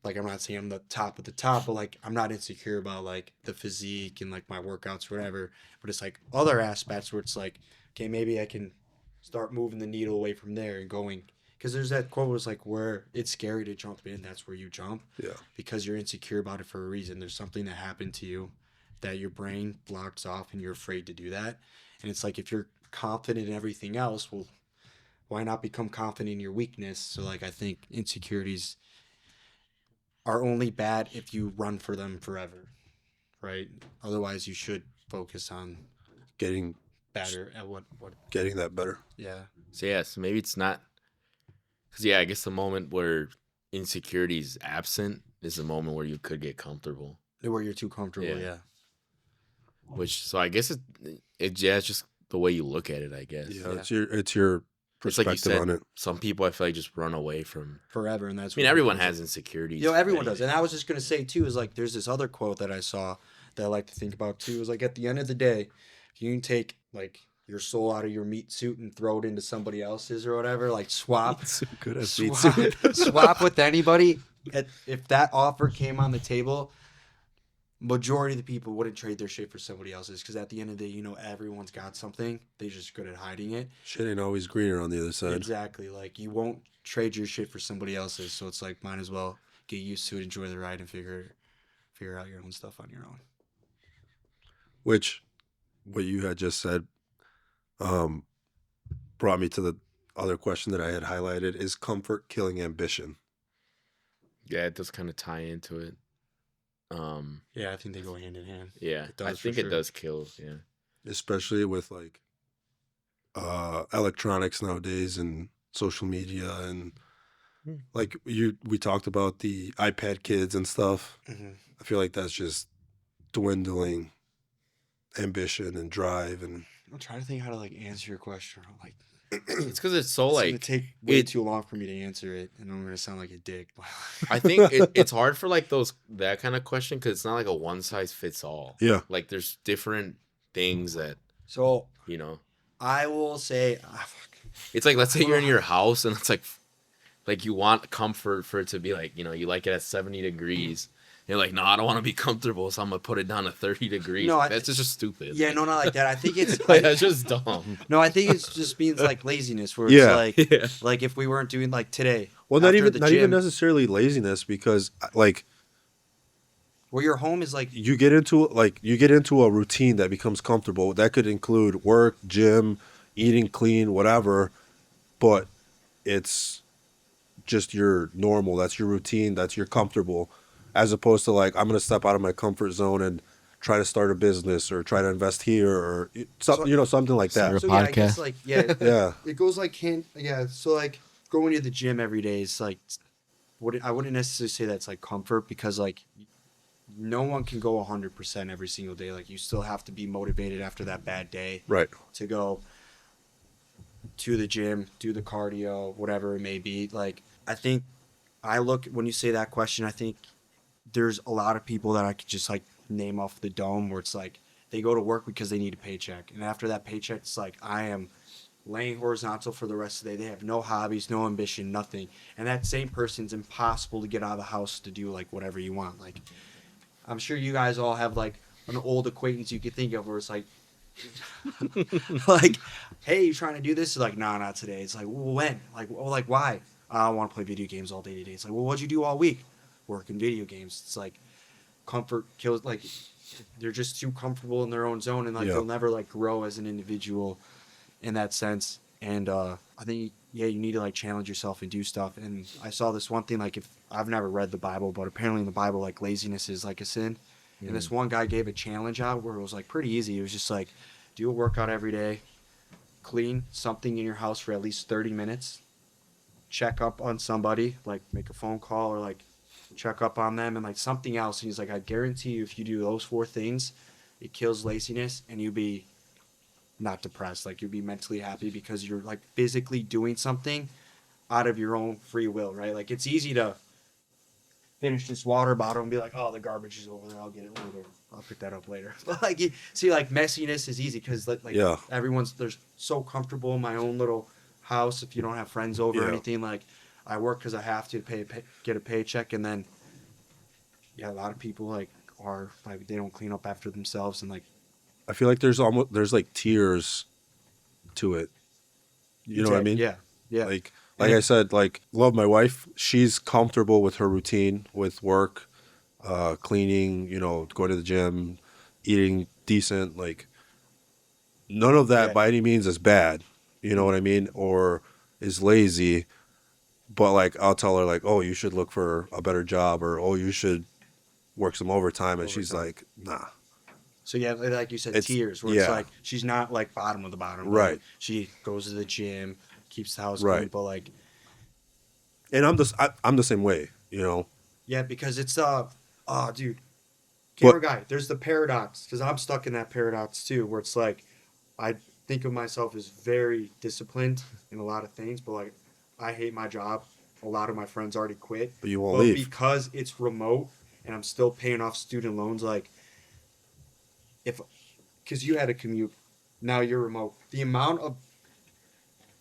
Like I'm not saying I'm the top of the top, but like I'm not insecure about like the physique and like my workouts or whatever. But it's like other aspects where it's like, okay, maybe I can start moving the needle away from there and going. Because there's that quote was like, where it's scary to jump in, that's where you jump. Yeah. Because you're insecure about it for a reason. There's something that happened to you that your brain blocks off and you're afraid to do that. And it's like if you're confident in everything else, well, why not become confident in your weakness? So like I think insecurities are only bad if you run for them forever, right? Otherwise, you should focus on Getting better at what. getting that better. Yeah, so yeah, so maybe it's not because I guess the moment where insecurity is absent is the moment where you could get comfortable. where you're too comfortable. Yeah. Yeah. Which so I guess it's just the way you look at it. I guess Yeah, Yeah. it's your It's like you perspective said, on it. some people I feel like just run away from. Forever, and that's. I mean, everyone has insecurities. Everyone does, and I was just gonna say too is like there's this other quote that I saw that I like to think about too. Is like at the end of the day, if you can take like your soul out of your meat suit and throw it into somebody else's or whatever, like swap. Good as swap with anybody. If that offer came on the table, majority of the people wouldn't trade their shit for somebody else's because at the end of the day, everyone's got something. They're just good at hiding it. Shit ain't always greener on the other side. Exactly. Like you won't trade your shit for somebody else's, so it's like might as well get used to it, enjoy the ride, and figure out your own stuff on your own. Which, what you had just said, brought me to the other question that I had highlighted: is comfort killing ambition? Yeah, it does kind of tie into it. Yeah, I think they go hand in hand. Yeah, It does I for think sure. it does kill. Yeah. Especially with like electronics nowadays and social media and like we talked about the iPad kids and stuff. Mm-hmm. I feel like that's just dwindling ambition and drive and I'm trying to think how to like answer your question. I'm like, It's because it's so it's gonna like take way it. too long for me to answer it, and I'm gonna sound like a dick. I think it's hard for like that kind of question because it's not like a one size fits all. yeah. Like there's different things that So you know. I will say, It's like let's say you're in your house and it's like you want comfort for it to be like you like it at 70 degrees. You're like, no, I don't want to be comfortable, so I'm gonna put it down to 30 degrees. No, That's just stupid. yeah, no, not like that. I think it's Like, that's just dumb. no, I think it's just means like laziness, where Yeah. it's Yeah. like if we weren't doing like today. Well, not after even the not even gym, necessarily laziness because like where your home is like you get into a routine that becomes comfortable. That could include work, gym, eating clean, whatever, but it's just your normal. That's your routine. That's your comfortable, as opposed to like I'm gonna step out of my comfort zone and try to start a business or try to invest here or something like that. Start so yeah, I guess podcast. like yeah, Yeah, it goes like hand yeah. So like going to the gym every day is like I wouldn't necessarily say that's like comfort because like no one can go 100% every single day. Like you still have to be motivated after that bad day right. to go to the gym, do the cardio, whatever it may be. Like I think I look when you say that question, I think there's a lot of people that I could just like name off the dome where it's like they go to work because they need a paycheck. And after that paycheck, it's like I am laying horizontal for the rest of the day. They have no hobbies, no ambition, nothing. And that same person's impossible to get out of the house to do like whatever you want. Like I'm sure you guys all have like an old acquaintance you could think of where it's like like, hey, you trying to do this? It's like, nah, not today. It's like, well, when? Like, well, like why? I want to play video games all day today. It's like, well, what'd you do all week? Work in video games. It's like comfort kills. Like they're just too comfortable in their own zone, and like Yeah. they'll never like grow as an individual in that sense. And I think you need to like challenge yourself and do stuff. And I saw this one thing like if I've never read the Bible, but apparently in the Bible like laziness is like a sin. And this one guy gave a challenge out where it was like pretty easy. It was just like do a workout every day, clean something in your house for at least 30 minutes, check up on somebody, like make a phone call or like check up on them and like something else. And he's like, I guarantee you if you do those 4 things, it kills laziness and you'll be not depressed. Like you'll be mentally happy because you're like physically doing something out of your own free will, right? Like it's easy to finish this water bottle and be like, oh, the garbage is over there. I'll get it later. I'll pick that up later. But like, you see, like messiness is easy because like Yeah. they're so comfortable in my own little house. If you don't have friends over or Yeah. anything, like I work because I have to get a paycheck, and then yeah, a lot of people like are like they don't clean up after themselves and like I feel like there's like tiers to it. You know what I mean? Yeah, yeah. Like And I said, like love my wife. She's comfortable with her routine, with work, cleaning, going to the gym, eating decent. Like none of that Yeah. by any means is bad. You know what I mean? Or is lazy. But like I'll tell her like, oh, you should look for a better job, or oh, you should work some overtime, and she's Overtime. like, nah. So yeah, like you said, It's- tiers where it's yeah. like she's not like bottom of the bottom. Like, Right. she goes to the gym, keeps the house Right. clean, but like And I'm the same way. yeah, because it's dude, camera But- guy. There's the paradox because I'm stuck in that paradox too, where it's like I think of myself as very disciplined in a lot of things, but like I hate my job. A lot of my friends already quit, But you won't but leave. because it's remote and I'm still paying off student loans. Like because you had to commute, now you're remote. The amount of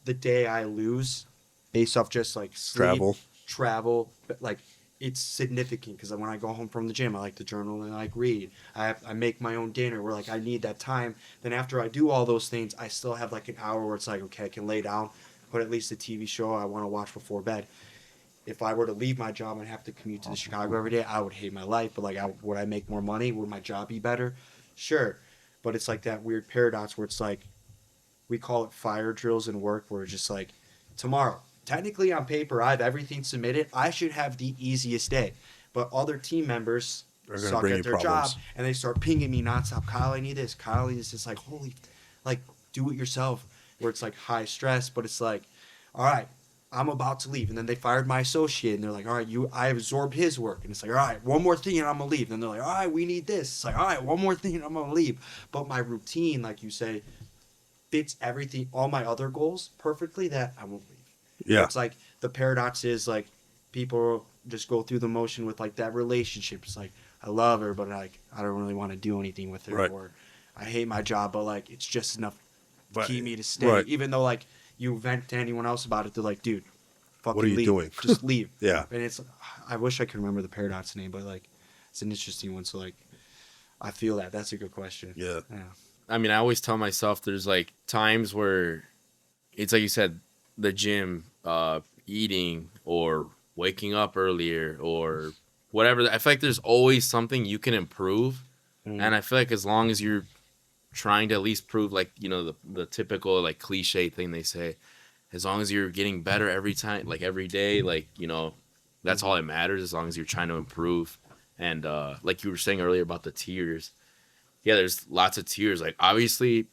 the day I lose based off just like sleep, travel, but like it's significant because when I go home from the gym, I like to journal and I like read. I make my own dinner where like I need that time. Then after I do all those things, I still have like an hour where it's like okay, I can lay down, put at least a TV show I want to watch before bed. If I were to leave my job and have to commute to Chicago every day, I would hate my life. But like, would I make more money? Would my job be better? Sure. but it's like that weird paradox where it's like, we call it fire drills in work, where it's just like, tomorrow, technically on paper, I have everything submitted. I should have the easiest day. But other team members suck at their job, and they start pinging me nonstop. Kyle, I need this. Kyle, I need this. It's like, holy, like, do it yourself. Where it's like high stress, but it's like, all right, I'm about to leave. And then they fired my associate, and they're like, all right, I absorbed his work. And it's like, all right, one more thing and I'm going to leave. And they're like, all right, we need this. It's like, all right, one more thing and I'm going to leave. But my routine, like you say, fits everything, all my other goals perfectly, that I won't leave. Yeah. It's like the paradox is like people just go through the motion with like that relationship. It's like, I love her, but like, I don't really want to do anything with her. Right. Or I hate my job, but like, it's just enough to But- keep me to stay. right. Even though like, you vent to anyone else about it, they're like, dude, fucking What are you leave. doing? Just leave. Yeah. And it's, I wish I could remember the paradox name, but like, it's an interesting one. So like, I feel that. That's a good question. Yeah. Yeah. I mean, I always tell myself there's like times where it's like you said, the gym, eating, or waking up earlier, or whatever. I feel like there's always something you can improve. And I feel like as long as you're trying to at least prove, like, you know, the typical like cliche thing they say, as long as you're getting better every time, like every day, like, you know, that's all that matters, as long as you're trying to improve. And like you were saying earlier about the tiers, yeah, there's lots of tiers. Like, obviously,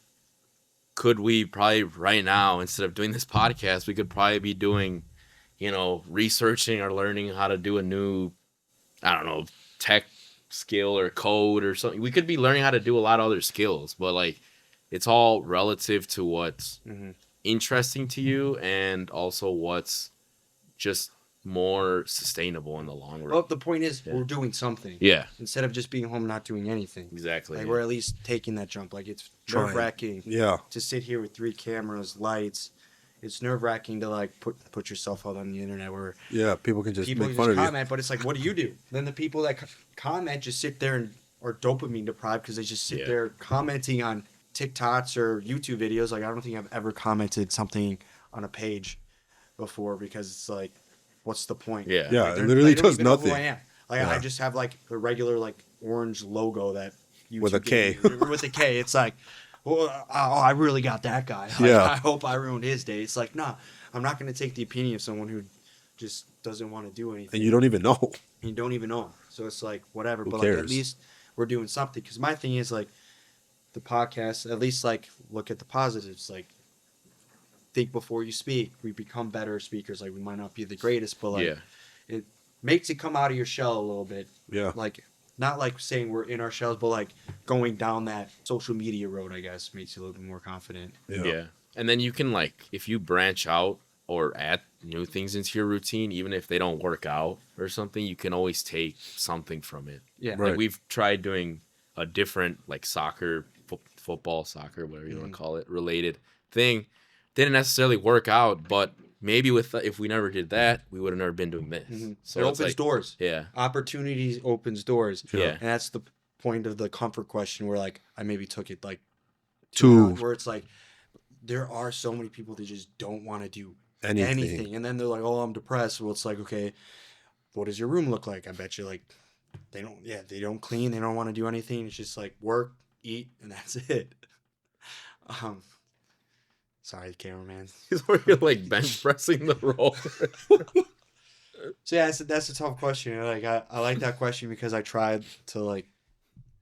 could we probably right now, instead of doing this podcast, we could probably be doing, you know, researching or learning how to do a new, I don't know, tech skill or code or something. We could be learning how to do a lot of other skills, but like, it's all relative to what's interesting to you, and also what's just more sustainable in the long run. Well, the point is, we're doing something. Yeah, Instead of just being home not doing anything. exactly. Like, Yeah. we're at least taking that jump. Like, it's Trying. nerve-wracking Yeah. to sit here with 3 cameras, lights. It's nerve-wracking to, like, put yourself out on the internet where Yeah. People can just people make just fun of you. comment, but it's like, what do you do? Then the people that comment just sit there and are dopamine deprived because they just sit Yeah. there commenting on TikToks or YouTube videos. Like, I don't think I've ever commented something on a page before, because it's like, what's the point? Yeah. Yeah. Like, It literally they don't does even know nothing. who I am. Like, Yeah. I just have like the regular like orange logo that YouTube With a gave K. me. With a K. It's like, well, I really got that guy. Like, Yeah. I hope I ruined his day. It's like, nah, I'm not going to take the opinion of someone who just doesn't want to do anything. And you don't even know. You don't even know him. So it's like, whatever. Who But like, at cares? least we're doing something. Because my thing is like, the podcast, at least like, look at the positives. Like, think before you speak. We become better speakers. Like, we might not be the greatest, but like, Yeah. it makes it come out of your shell a little bit. Yeah. Like, not like saying we're in our shells, but like going down that social media road, I guess, makes you a little bit more confident. Yeah. And then you can, like, if you branch out or add new things into your routine, even if they don't work out or something, you can always take something from it. Yeah. Right. Like, we've tried doing a different, like, football, soccer, whatever you want to call it, related thing. Didn't necessarily work out, but maybe if we never did that, we would have never been doing this. So it it's opens like, doors. Yeah. Opportunities opens doors. Yeah. And that's the point of the comfort question, where like I maybe took it like Too- where it's like there are so many people that just don't want to do Anything. anything. And then they're like, oh, I'm depressed. Well, it's like, okay, what does your room look like? I bet you like they don't clean, they don't want to do anything. It's just like work, eat, and that's it. Sorry, cameraman. Where you're, like, bench pressing the roll. So yeah, that's a tough question. You know, like I like that question because I tried to like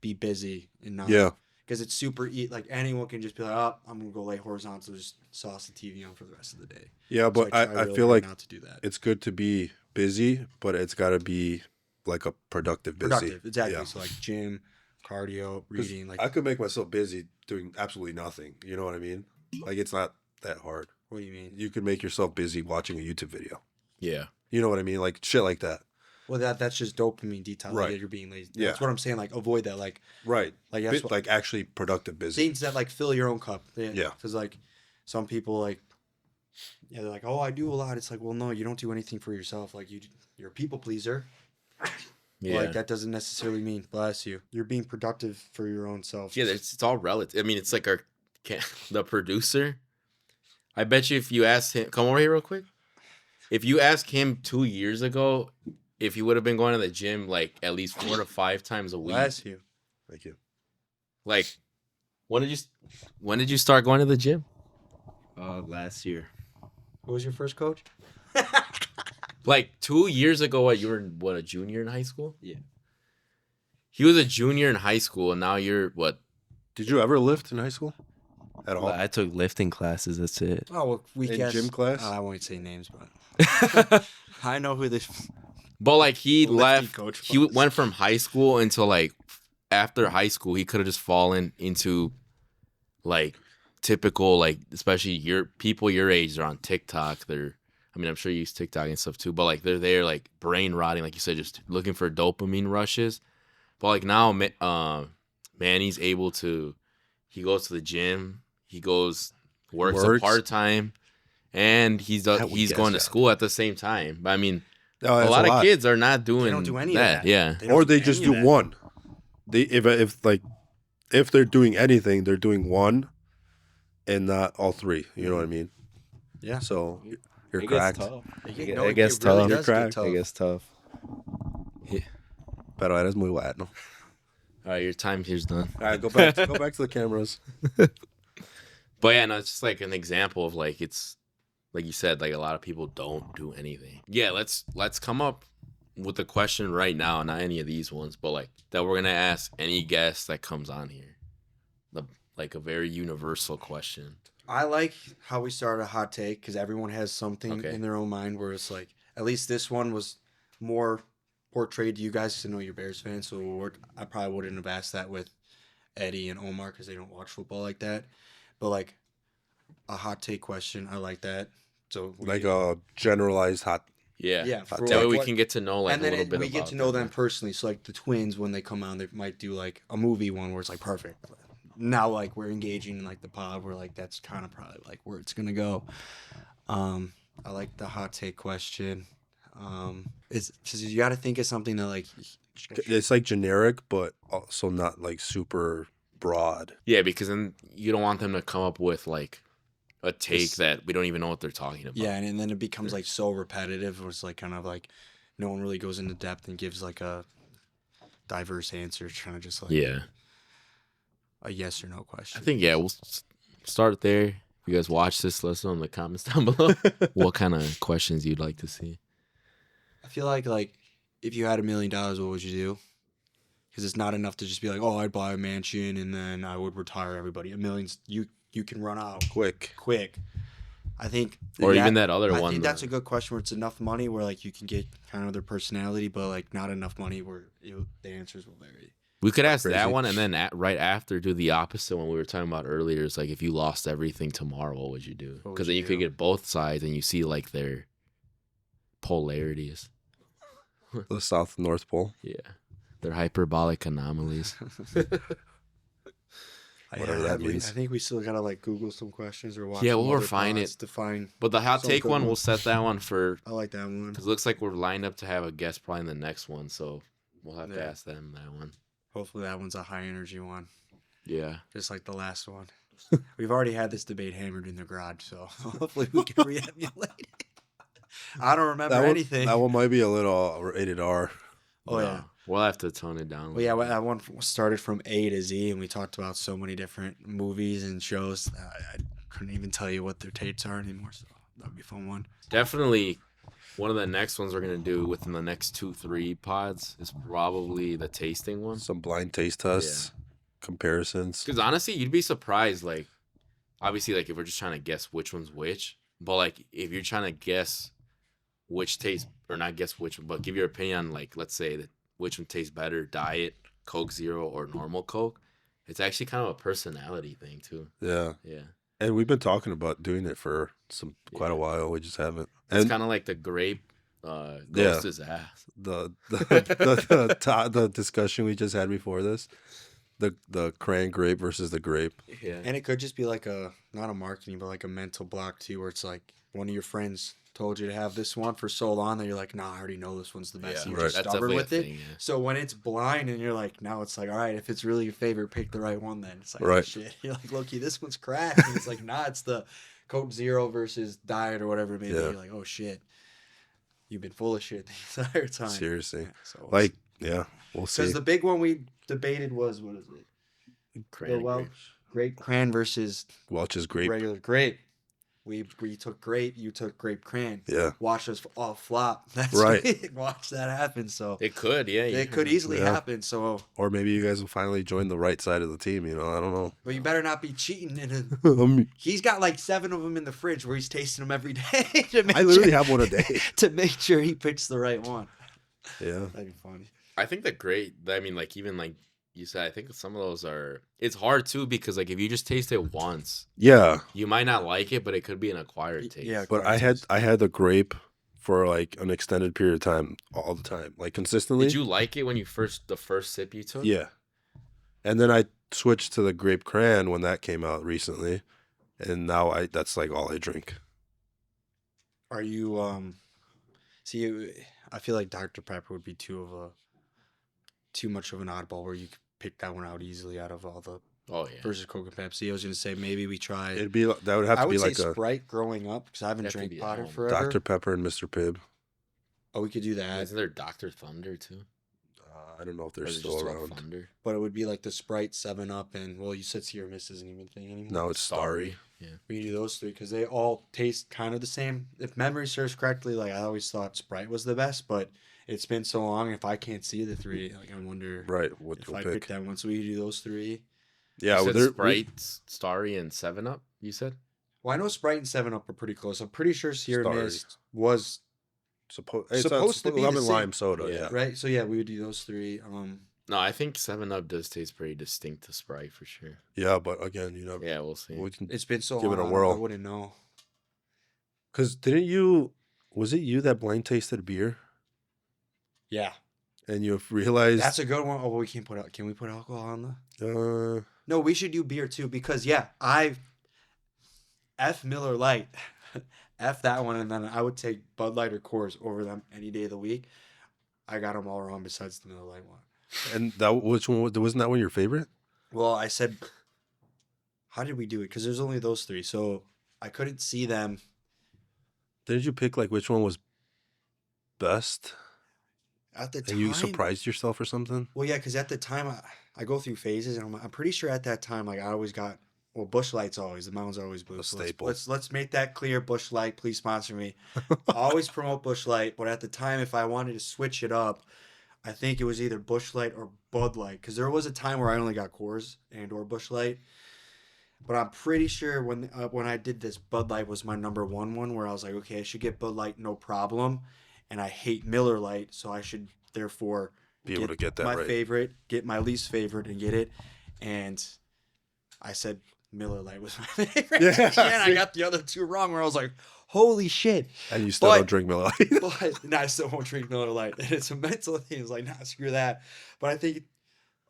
be busy and not. Yeah. Because it's super like anyone can just be like, oh, I'm gonna go lay horizontal, just sauce the TV on for the rest of the day. Yeah. But So I try really feel hard like not to do that. it's good to be busy, but it's got to be like a productive busy. Productive, exactly. Yeah. So like gym, cardio, 'Cause reading. Like, I could make myself busy doing absolutely nothing. You know what I mean? Like, it's not that hard. what do you mean? You could make yourself busy watching a YouTube video. Yeah. You know what I mean? Like shit like that. Well, that's just dopamine detox. Right. Like, you're being lazy. Yeah. That's what I'm saying. Like, avoid that. Like Right. that's what, Like actually productive busy. things that like fill your own cup. Yeah. Because like some people like, yeah, they're like, oh, I do a lot. It's like, well, no, you don't do anything for yourself. Like you're a people pleaser. Yeah. Like that doesn't necessarily mean bless you. You're being productive for your own self. Yeah, it's all relative. I mean, it's like the producer. I bet you if you asked him, come over here real quick. If you ask him 2 years ago, if he would have been going to the gym like at least 4 to 5 times a week, Bless you. Thank you. like When did you start going to the gym? Last year. Who was your first coach? Like 2 years ago, you were a junior in high school? Yeah. He was a junior in high school, and now you're what? Did you ever lift in high school? At all? I took lifting classes. That's it. Oh, well, we In guess gym class? I won't say names, but I know who this. But like he Lifting left, coach he was. went from high school until like after high school, he could have just fallen into like typical, like especially your people your age. They're on TikTok. I mean, I'm sure you use TikTok and stuff too, but like they're there like brain rotting, like you said, just looking for dopamine rushes. But like now, Manny's able to. He goes to the gym. He works a part time, and he's going to school at the same time. But I mean, No, a that's lot of kids are not doing. They don't do any that. of that. Yeah, They don't Or they do just any of do that. one. They if they're doing anything, they're doing one, and not all three. You know what I mean? Yeah. So you're It cracked. gets tough. No, It gets really tough. does get Cracked. tough. It gets tough. Pero eres muy bueno. all right, your time here's done. All right, go back to the cameras. But yeah, no, it's just like an example of like it's like you said, like a lot of people don't do anything. Yeah, let's come up with a question right now, not any of these ones, but like that we're gonna ask any guest that comes on here. Like a very universal question. I like how we started a hot take because everyone has something Okay. in their own mind where it's like, at least this one was more portrayed to you guys to know you're Bears fans. So I probably wouldn't have asked that with Eddie and Omar because they don't watch football like that. But like a hot take question, I like that. So Like a generalized hot. Yeah. for That way like we what- can get to know like and a then little bit we about get to know them personally. So like the twins, when they come on, they might do like a movie one where it's like perfect. Now like we're engaging in like the pod, we're like that's kind of probably like where it's gonna go. I like the hot take question. It's because you got to think of something that like It's like generic, but also not like super broad. Yeah, because then you don't want them to come up with like a take This- that we don't even know what they're talking about. yeah, and then it becomes like so repetitive. Where it's like kind of like no one really goes into depth and gives like a diverse answer. Trying to just like Yeah. a yes or no question. I think we'll start there. If you guys watch this, let us know in the comments down below what kind of questions you'd like to see. I feel like if you had $1 million, what would you do? Because it's not enough to just be like, oh, I'd buy a mansion and then I would retire everybody. $1 million's you can run out Quick. I think, Or even that other I one. think that's a good question where it's enough money where like you can get kind of their personality, but like not enough money where the answers will vary. We could ask Crazy. that one and then right after do the opposite one we were talking about earlier. It's like if you lost everything tomorrow, what would you do? What would Because then you you could do? get both sides and you see like their polarities. The South and North Pole. Yeah. Their hyperbolic anomalies. Whatever that means. I think we still gotta like Google some questions or watch. Yeah, some we'll other refine pods it. to find. But the hot Some take good one, one. we'll set that one for I like that one. because it looks like we're lined up to have a guest probably in the next one. So we'll have to Yeah. ask them that one. Hopefully that one's a high energy one, Yeah. just like the last one. We've already had this debate hammered in the garage, so hopefully we can re-emulate it. I don't remember anything. That one might be a little rated R. Oh No, yeah. We'll have to tone it down. a Well, yeah, little that one started from A to Z, and we talked about so many different movies and shows. I couldn't even tell you what their tapes are anymore, so that would be a fun one. bit. Definitely one of the next ones we're going to do within the next 2-3 pods is probably the tasting one. Some blind taste tests, comparisons. Because honestly, you'd be surprised. Like, obviously, like if we're just trying to guess which one's which, but like if you're trying to guess which tastes, or not guess which, but give your opinion on like, let's say that which one tastes better, Diet, Coke Zero, or normal Coke. It's actually kind of a personality thing too. Yeah. Yeah, And we've been talking about doing it for quite a Yeah. while. We just haven't. it's And kind of like the grape Yeah. ghost his ass. the discussion we just had before this, the cran grape versus the grape. Yeah, And it could just be like not a marketing, but like a mental block too, where it's like one of your friends told you to have this one for so long that you're like, nah, I already know this one's the best. Yeah, and you're right. just That's stubborn definitely a with it. thing, yeah. So when it's blind and you're like, now it's like, all right, if it's really your favorite, pick the right one then. It's like, oh, Right. shit. You're like, Loki, this one's crack. And it's like, nah, it's the Coke Zero versus Diet or whatever it may be. Yeah. You're like, oh, shit. You've been full of shit the entire time. Seriously. Yeah, so Like, yeah, we'll see. because the big one we debated was, what is it? Cran The Welsh. grape. grape cran versus Welch's grape. regular grape. We took grape, you took grape cran. Yeah. Watch us all flop. That's Right. Watch that happen. So It could, yeah. it could easily Yeah. happen. So, Or maybe you guys will finally join the right side of the team. You know, I don't know. but you better not be cheating. I He's got like 7 of them in the fridge where he's tasting them every day to make literally sure, have one a day. to make sure he picks the right one. Yeah. That'd be funny. I think the great, I mean, like, even like you said, I think some of those are, it's hard too because, like, if you just taste it once, Yeah. you might not like it, but it could be an acquired taste. Yeah. But I had the grape for like an extended period of time, all the time, like consistently. Did you like it when the first sip you took? Yeah. And then I switched to the grape cran when that came out recently, and now that's like all I drink. Are you see? I feel like Dr. Pepper would be too much of an oddball where you could pick that one out easily out of all the Oh, yeah. versus Coke and Pepsi. I was gonna say maybe we try. That would have I to would be say like a Sprite growing up because I haven't Have to drank be Potter at home. forever. Dr. Pepper and Mr. Pibb. Oh, we could do that, Isn't there Dr. Thunder too? I don't know if Or they're is it still just all around. Thunder? but it would be like the Sprite, 7-Up, and well, you said Sierra Mist isn't even a thing anymore. No, it's Starry. Yeah. We could do those 3 because they all taste kind of the same. If memory serves correctly, like I always thought Sprite was the best, but it's been so long. If I can't see the 3, like I wonder Right. What if you'll I pick. pick that one. So we could do those 3. Yeah. You Well, said Sprite, Starry, and 7-Up, you said? Well, I know Sprite and 7-Up are pretty close. I'm pretty sure Sierra Starry. Mist was it's supposed to be the lemon same. lime soda. Yeah. Yeah. right. So yeah, we would do those 3. No, I think 7-Up does taste pretty distinct to Sprite for sure. Yeah, but again, Yeah, we'll see. we can. It's been so Give it long. a whirl. I wouldn't know. Because was it you that blind tasted beer Yeah, and you realized that's a good one. Oh, we can't put. Can we put alcohol on the? uh No, we should do beer too because yeah, I F Miller Lite, F that one, and then I would take Bud Light or Coors over them any day of the week. I got them all wrong besides the Miller Lite one. and which one wasn't that one your favorite? Well, I said, how did we do it? Because there's only those 3, so I couldn't see them. Didn't you pick like which one was best? At the And time, you surprised yourself or something? well, yeah, because at the time I go through phases, and I'm pretty sure at that time, like I always got Busch Light's always the mountains are always blue. A So staple. let's make that clear. Busch Light, please sponsor me. I always promote Busch Light, but at the time, if I wanted to switch it up, I think it was either Busch Light or Bud Light, because there was a time where I only got Coors and or Busch Light. But I'm pretty sure when I did this, Bud Light was my number one where I was like, okay, I should get Bud Light, no problem. And I hate Miller Lite, so I should therefore Be able to get that my right. favorite, get my least favorite, and get it. And I said Miller Lite was my favorite. Yeah. And I got the other 2 wrong where I was like, holy shit. And you still But- don't drink Miller Lite. But no, I still won't drink Miller Lite. And it's a mental thing. It's like, nah, screw that. But I think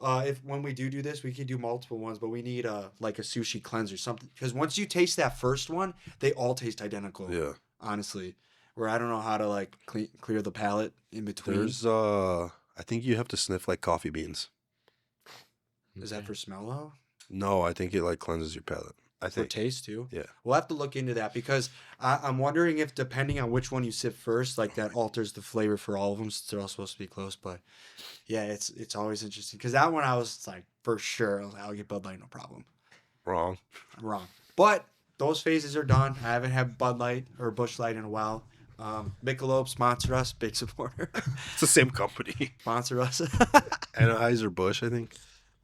if when we do this, we could do multiple ones, but we need like a sushi cleanser, something. Because once you taste that first one, they all taste identical. Yeah. Honestly. Where I don't know how to like clear the palate in between. There's I think you have to sniff like coffee beans. Is that for smell though? No, I think it like cleanses your palate. I For think. taste too? Yeah. We'll have to look into that because I'm wondering if depending on which one you sip first, like that alters the flavor for all of them since they're all supposed to be close. But yeah, it's always interesting because that one I was like, for sure, I was like, I'll get Bud Light, no problem. Wrong. I'm wrong. But those phases are done. I haven't had Bud Light or Busch Light in a while. Michelob sponsor us, big supporter. It's the same company. Sponsor us. Anheuser-Busch, I think.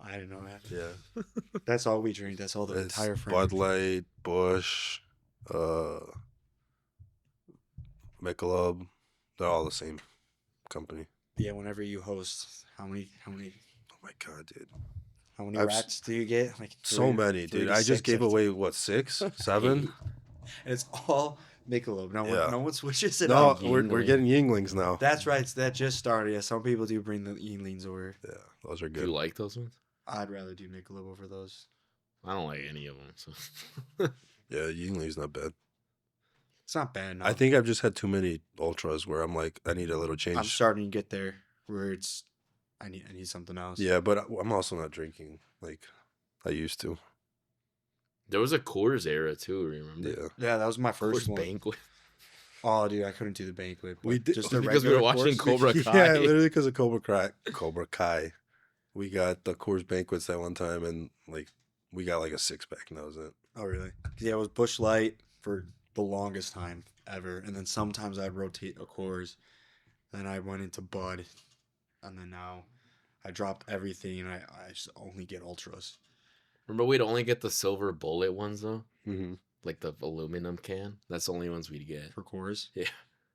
I didn't know that. Yeah. That's all we drink. That's all the It's entire friend. Bud Light, Busch, Michelob. They're all the same company. Yeah, whenever you host, how many Oh my god, dude. I've rats do you get? Like So many, dude. I just gave away what, 6, 7? And it's all Michelob. Yeah. No one switches it No, up. we're getting Yinglings now. That's right. That just started. Yeah, some people do bring the Yinglings over. Yeah, those are Do you good. like those ones? I'd rather do Michelob over those. I don't like any of them. So Yeah, Yingling's not bad. It's not bad. No. I think I've just had too many ultras where I'm like, I need a little change. I'm starting to get there where it's I need something else. Yeah, but I'm also not drinking like I used to. there was a Coors era too. Remember? Yeah. Yeah, that was my first Coors one. Banquet. Oh, dude, I couldn't do the banquet. We but did- just the Because we were regular watching course. Cobra Kai. Yeah, literally because of Cobra Kai. We got the Coors banquets that one time, and like We got like a 6-pack, and that was it. Oh, really? Yeah, it was Busch Light for the longest time ever. And then sometimes I'd rotate a Coors. Then I went into Bud. And then now I dropped everything and I just only get Ultras. Remember, we'd only get the silver bullet ones, though? Mm-hmm. Like the aluminum can. That's the only ones we'd get. For Coors? Yeah.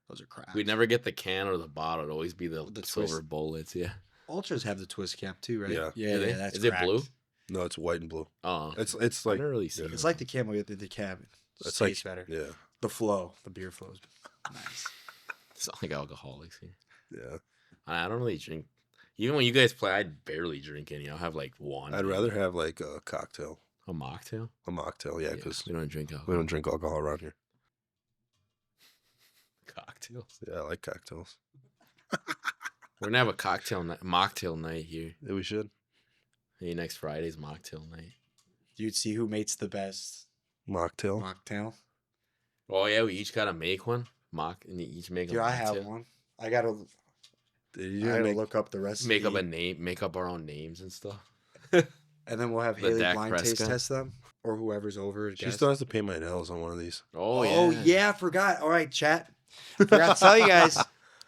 Those are crap. We'd never get the can or the bottle. It'd always be the silver twist. bullets, yeah. Ultras have the twist cap too, right? Yeah. Yeah, Do they? that's Is it blue? cracked. No, it's white and blue. Oh. It's I like never really seen yeah. it. It's like the camo with the cab. It's Tastes like better. yeah, The flow. The beer flows. Nice. It's not like alcoholics here. yeah. I don't really drink. Even when you guys play, I barely drink any. I'll have like one. I'd rather have like a cocktail, a mocktail. a mocktail. Yeah, because we don't drink we alcohol. don't drink alcohol around here. Cocktails. Yeah, I like cocktails. We're gonna have a mocktail night here. Yeah, we should. Hey, next Friday's mocktail night. You'd see who makes the best Mocktail. mocktail. Oh yeah, we each gotta make one. And you each make Dude, a I have mocktail. one. I gotta look up the recipe. Make up a name, make up our own names and stuff. And then we'll have The Haley Dak blind taste Prescott. test them. Or whoever's over. She still has to pay my nails on one of these. Oh yeah, I forgot. All right, chat. Forgot to tell you guys.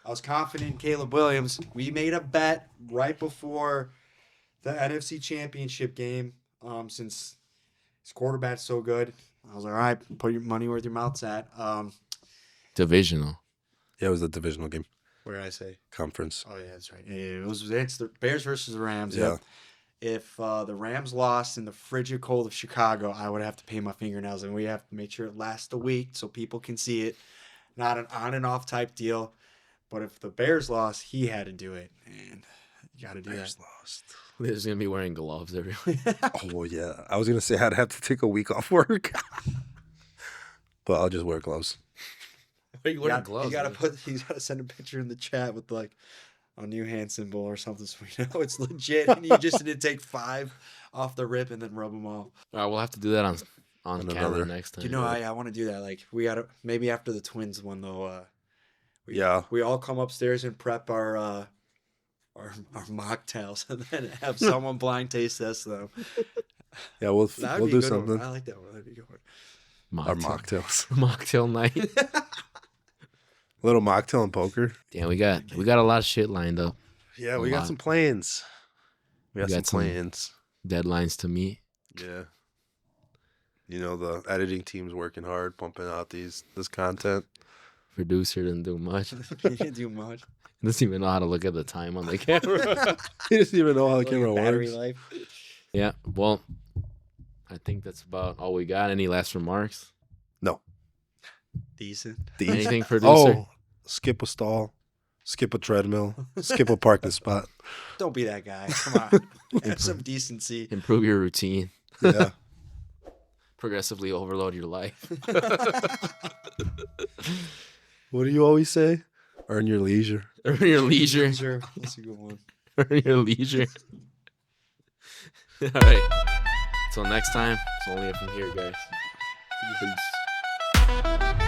I was confident in Caleb Williams. We made a bet right before the NFC Championship game. Since his quarterback's so good, I was like, all right, put your money where your mouth's at. Divisional. Yeah, it was the divisional game, Where did I say? conference. Oh yeah, that's right. Yeah, it's the Bears versus the Rams. Yeah. Yep. If the Rams lost in the frigid cold of Chicago, I would have to pay my fingernails, and we have to make sure it lasts a week so people can see it. Not an on and off type deal. But if the Bears lost, he had to do it, and you got to do Bears that. lost. We're just gonna be wearing gloves everywhere. Oh yeah, I was gonna say I'd have to take a week off work, but I'll just wear gloves. Why are you wearing gloves? You gotta man? you gotta send a picture in the chat with like a new hand symbol or something so we know it's legit. And you just need to take 5 off the rip and then rub them all. All right, we'll have to do that on On camera another. next time. You know, I want to do that. Like we gotta maybe after the Twins one though. Yeah. We all come upstairs and prep our mocktails and then have someone blind taste test them. Yeah, we'll That'd we'll be a do good one. something. I like that one. That'd be a good one. Our mocktails. mocktail night. A little mocktail and poker. Yeah, we got a lot of shit lined up. Yeah, A we lot. got some plans. We got got some some- plans. Deadlines to meet. Yeah. You know, the editing team's working hard, pumping out this content. Producer didn't do much. You didn't do much. Doesn't even know how to look at the time on the camera. He doesn't even know how the Look at camera battery works. life. Yeah, well, I think that's about all we got. Any last remarks? No. Decent. Anything, producer? Oh, skip a stall, skip a treadmill, skip a parking spot. Don't be that guy. Come on. Have some decency. Improve your routine. Yeah. Progressively overload your life. What do you always say? Earn your leisure. Earn your leisure. Sure. That's a good one. Earn your leisure. All right. Till next time. It's only up from here, guys. Peace.